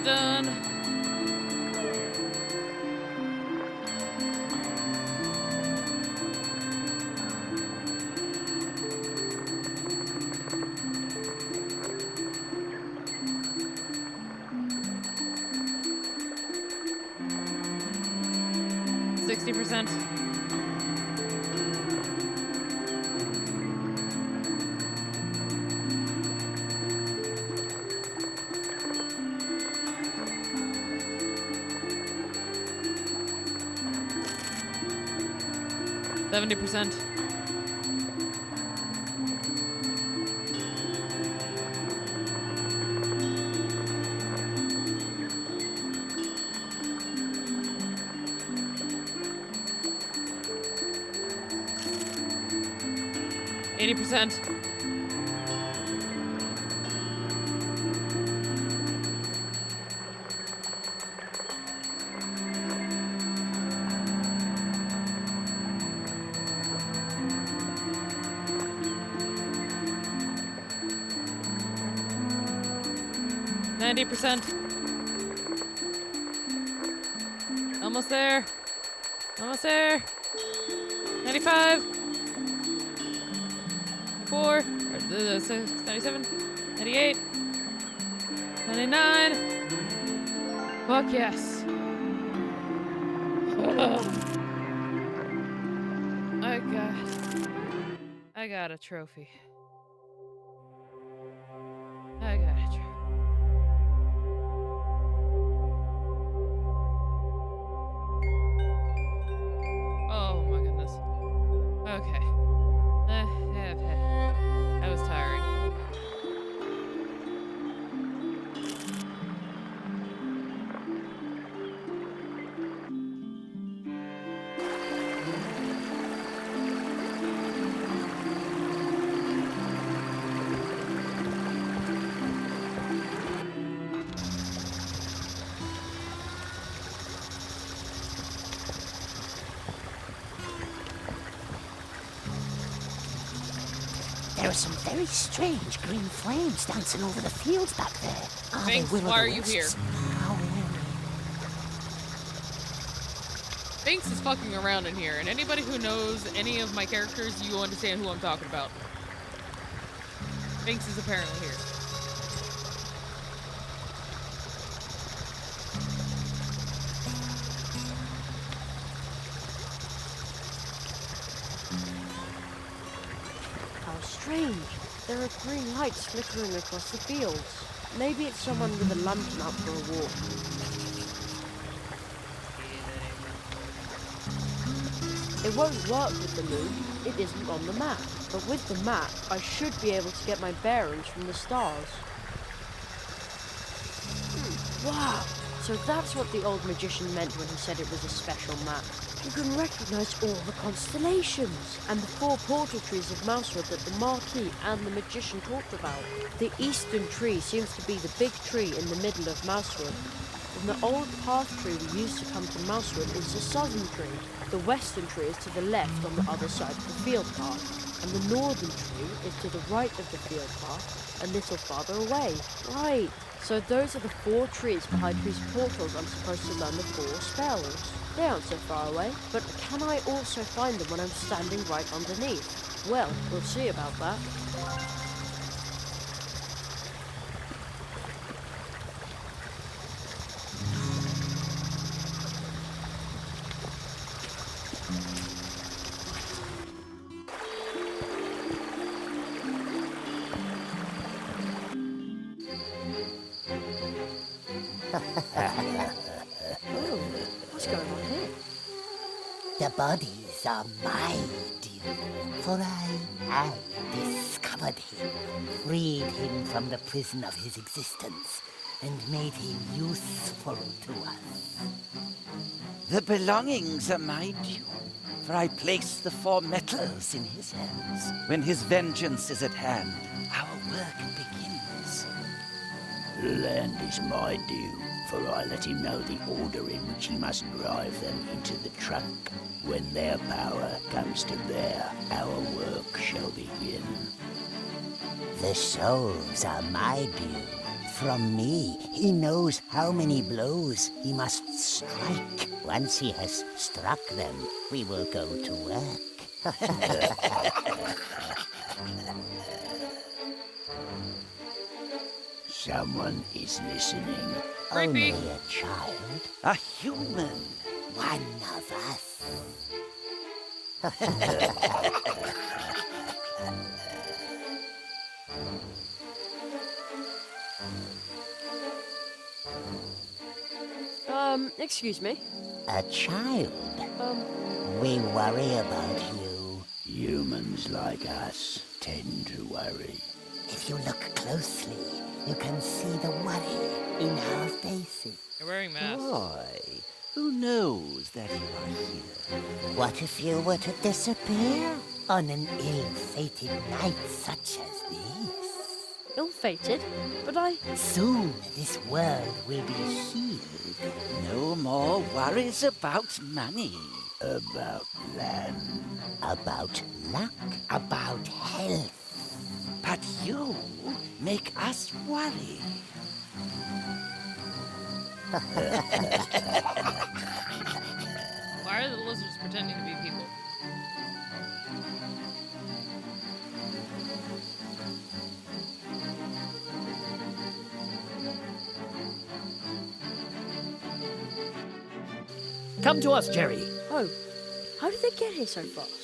Done. %. 70%. %. 90%. Almost there. Almost there. 95. 4. 97. 98. 99. Fuck yes. Oh god. I got a trophy. I got a trophy. Oh my goodness. Okay. That was tiring. There are some very strange green flames dancing over the fields back there. Are they Binks, will-o' why the are you here? wisps? How eerie. Binks is fucking around in here, and anybody who knows any of my characters, you understand who I'm talking about. Binks is apparently here. How strange. There are green lights flickering across the fields. Maybe it's someone with a lantern out for a walk. It won't work with the moon. It isn't on the map. But with the map, I should be able to get my bearings from the stars. Wow! So that's what the old magician meant when he said it was a special map. You can recognize all the constellations and the 4 portal trees of Mousewood that the Marquis and the magician talked about. The eastern tree seems to be the big tree in the middle of Mousewood. And the old Part-3 we used to come to Mousewood is the southern tree. The western tree is to the left on the other side of the field path. And the northern tree is to the right of the field path, a little farther away. Right. So those are the 4 trees behind whose portals I'm supposed to learn the 4 spells. They aren't so far away, but can I also find them when I'm standing right underneath? Well, we'll see about that. Oh, what's going on here? The bodies are my due, for I discovered him, freed him from the prison of his existence, and made him useful to us. The belongings are my due, for I placed the 4 metals in his hands. When his vengeance is at hand, our work begins. The land is my due, for I let him know the order in which he must drive them into the trunk. When their power comes to bear, our work shall begin. The souls are my due. From me, he knows how many blows he must strike. Once he has struck them, we will go to work. Someone is listening. Only a child. A human. One of us. Excuse me? A child. We worry about you. Humans like us tend to worry. If you look closely, you can see the worry in our faces. You're wearing masks. Why? Who knows that you are here? What if you were to disappear on an ill-fated night such as this? Ill-fated? But Soon this world will be healed. No more worries about money. About land. About luck. About health. But you make us worry. Why are the lizards pretending to be people? Come to us, Jerry. oh, how did they get here so fast?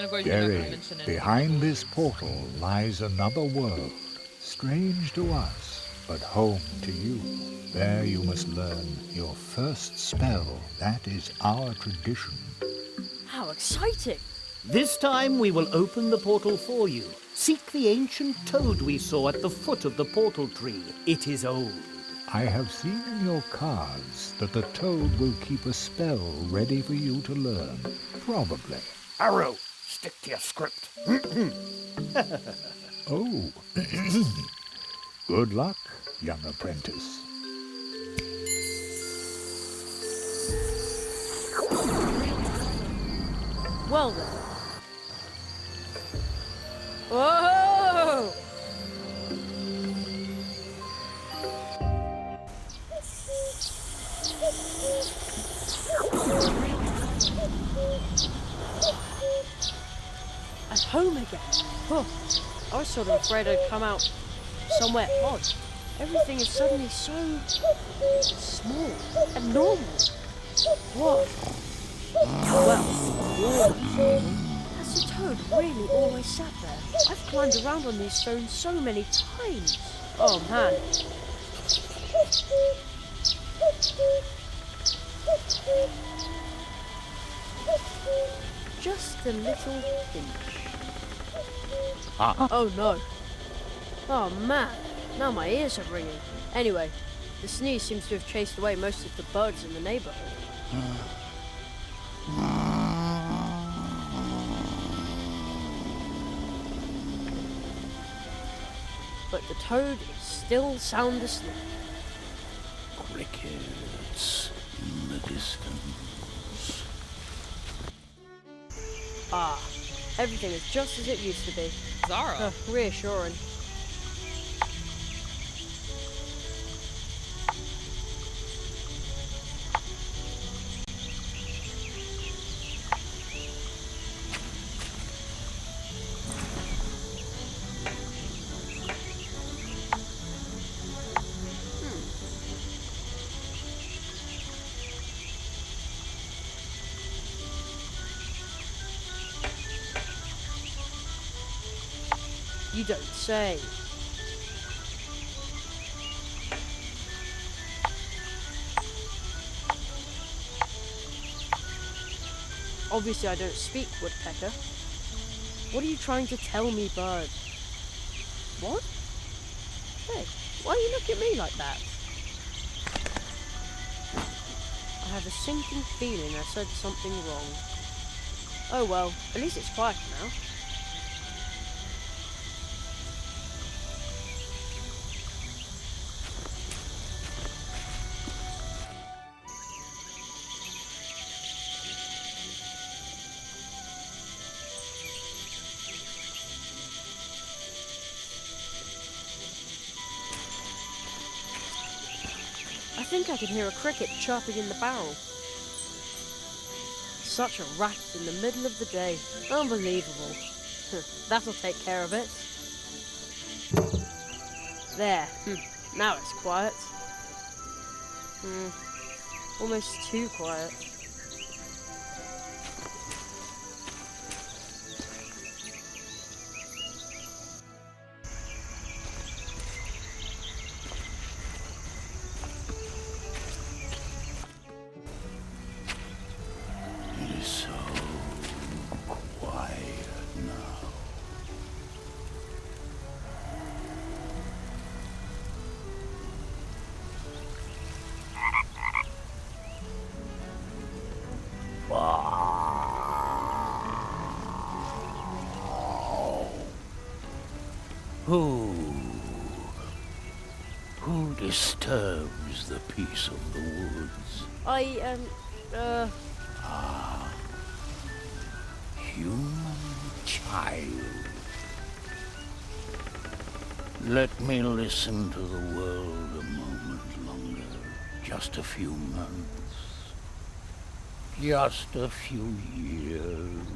And of course, you're not going to Gary, mention it. behind this portal lies another world, strange to us, but home to you. There you must learn your first spell. That is our tradition. How exciting! This time we will open the portal for you. Seek the ancient toad we saw at the foot of the portal tree. It is old. I have seen in your cards that the toad will keep a spell ready for you to learn. Probably. Arrow, stick to your script. Oh. Good luck, young apprentice. Well then. Whoa! At home again. Huh. I was sort of afraid I'd come out somewhere odd. Everything is suddenly so small and normal. What? Well, has the toad really always sat there? I've climbed around on these stones so many times. Oh man. Just a little pinch. Oh no. Oh man, now my ears are ringing. Anyway, the sneeze seems to have chased away most of the birds in the neighborhood. But the toad is still sound asleep. Crickets in the distance. Ah, everything is just as it used to be. Zara. Reassuring. You don't say. Obviously I don't speak, woodpecker. What are you trying to tell me, bird? What? Hey, why are you looking at me like that? I have a sinking feeling I said something wrong. Oh well, at least it's quiet now. I think I can hear a cricket chirping in the barrel. Such a rat in the middle of the day. Unbelievable. That'll take care of it. There. Now it's quiet. Almost too quiet. It is so quiet now. Who disturbs the peace of the woods? Human child. Let me listen to the world a moment longer. Just a few months. Just a few years.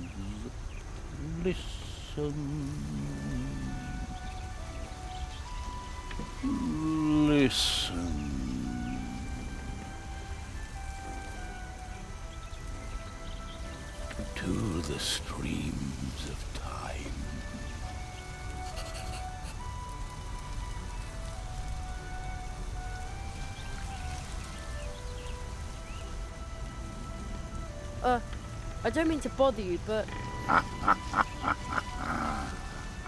Listen. Listen. To the streams I don't mean to bother you, but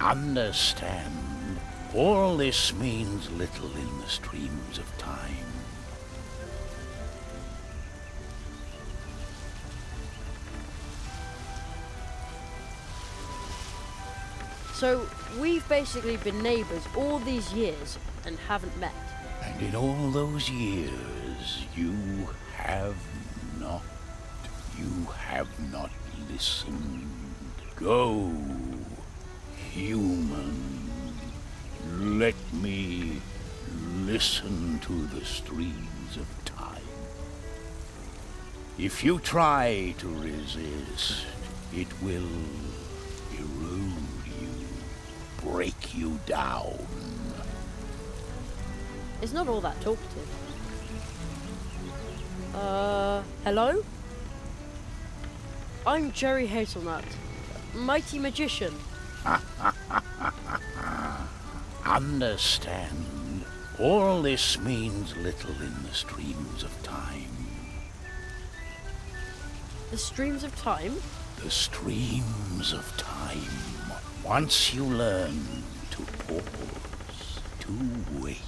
Understand, all this means little in the streams of time. so we've basically been neighbours all these years and haven't met. And in all those years, you have not listened. Go, human. Let me listen to the streams of time. If you try to resist, it will erode you, break you down. It's not all that talkative. Hello? I'm Jerry Hazelnut, mighty magician. Understand, all this means little in the streams of time. The streams of time? The streams of time. Once you learn to pause, to wait,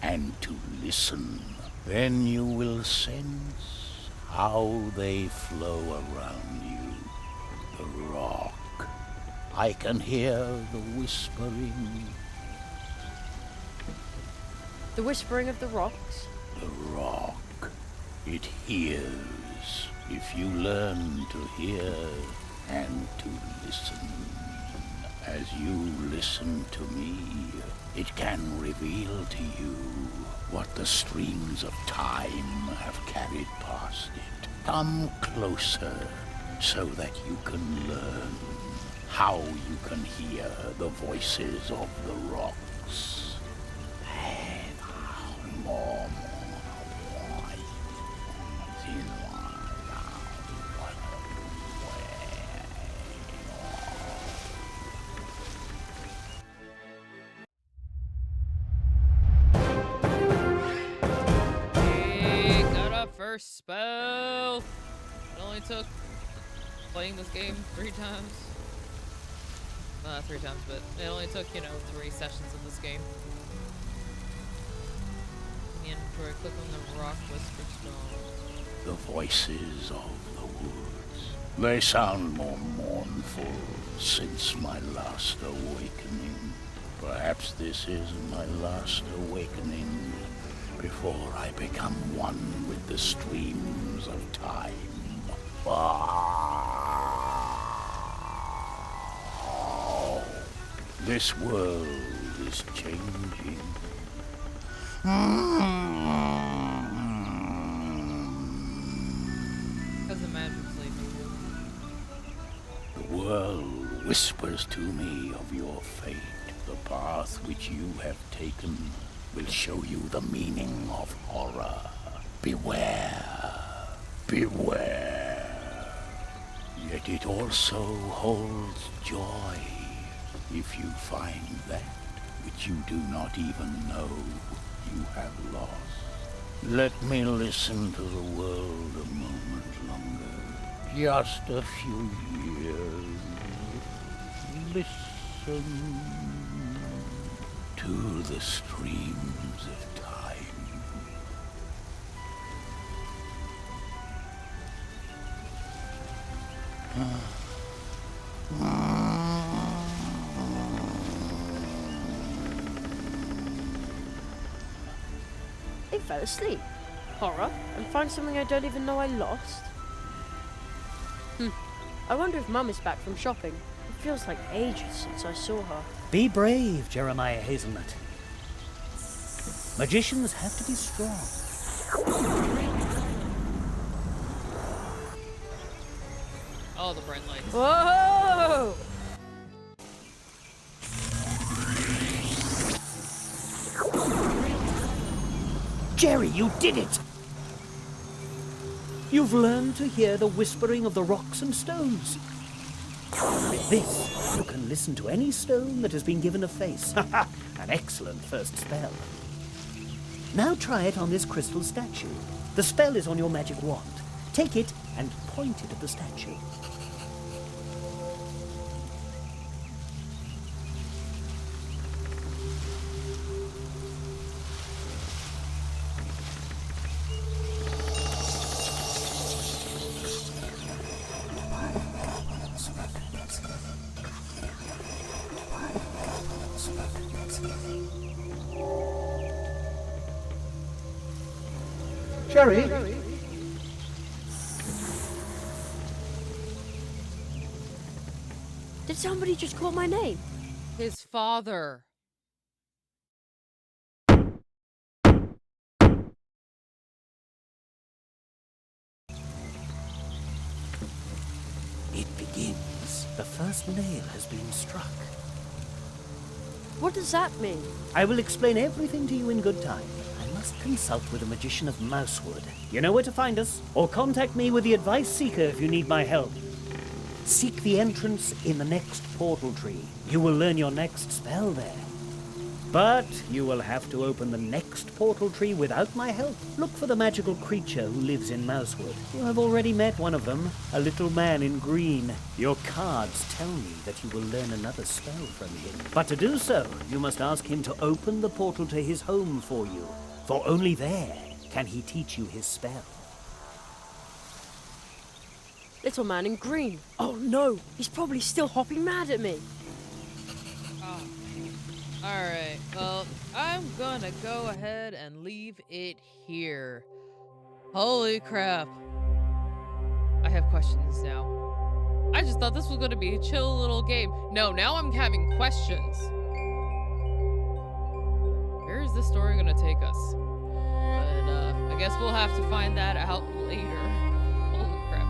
and to listen, then you will sense how they flow around you. The rock. I can hear the whispering. The whispering of the rocks? The rock. It hears if you learn to hear and to listen. As you listen to me, it can reveal to you what the streams of time have carried past it. Come closer so that you can learn how you can hear the voices of the rocks. First spell. It only took playing this game 3 times. Not 3 times, but it only took, 3 sessions of this game. In the inventory, click on the rock whisper spell. The voices of the woods. They sound more mournful since my last awakening. Perhaps this is my last awakening before I become one with the streams of time. Oh, this world is changing. Because the magic's leaving you. The world whispers to me of your fate. The path which you have taken will show you the meaning of horror. Beware. Beware. Yet it also holds joy if you find that which you do not even know you have lost. Let me listen to the world a moment longer. Just a few years. Listen to the streams of time. They fell asleep. Horror? And find something I don't even know I lost? I wonder if Mum is back from shopping. It feels like ages since I saw her. Be brave, Jeremiah Hazelnut. Magicians have to be strong. Oh, the bright lights. Whoa! Jerry, you did it! You've learned to hear the whispering of the rocks and stones. With this, you can listen to any stone that has been given a face. An excellent first spell. Now try it on this crystal statue. The spell is on your magic wand. Take it and point it at the statue. Jerry? Did somebody just call my name? His father. It begins. The first nail has been struck. What does that mean? I will explain everything to you in good time. I must consult with a magician of Mousewood. You know where to find us, or contact me with the Advice Seeker if you need my help. Seek the entrance in the next portal tree. You will learn your next spell there. But you will have to open the next portal tree without my help. Look for the magical creature who lives in Mousewood. You have already met one of them, a little man in green. Your cards tell me that you will learn another spell from him. But to do so, you must ask him to open the portal to his home for you. For only there can he teach you his spell. Little man in green. Oh no, he's probably still hopping mad at me. Oh. Alright, well, I'm gonna go ahead and leave it here. Holy crap. I have questions now. I just thought this was gonna be a chill little game. No, now I'm having questions. Where is this story gonna take us? But, I guess we'll have to find that out later. Holy crap.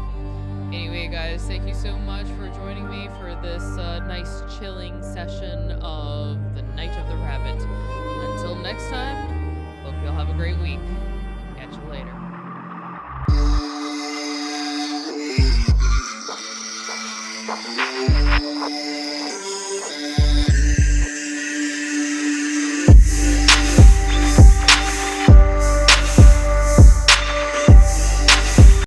Anyway, guys, thank you so much for joining me for this nice chilling session of The Night of the Rabbit. Until next time, hope y'all have a great week. Catch you later. Thank you.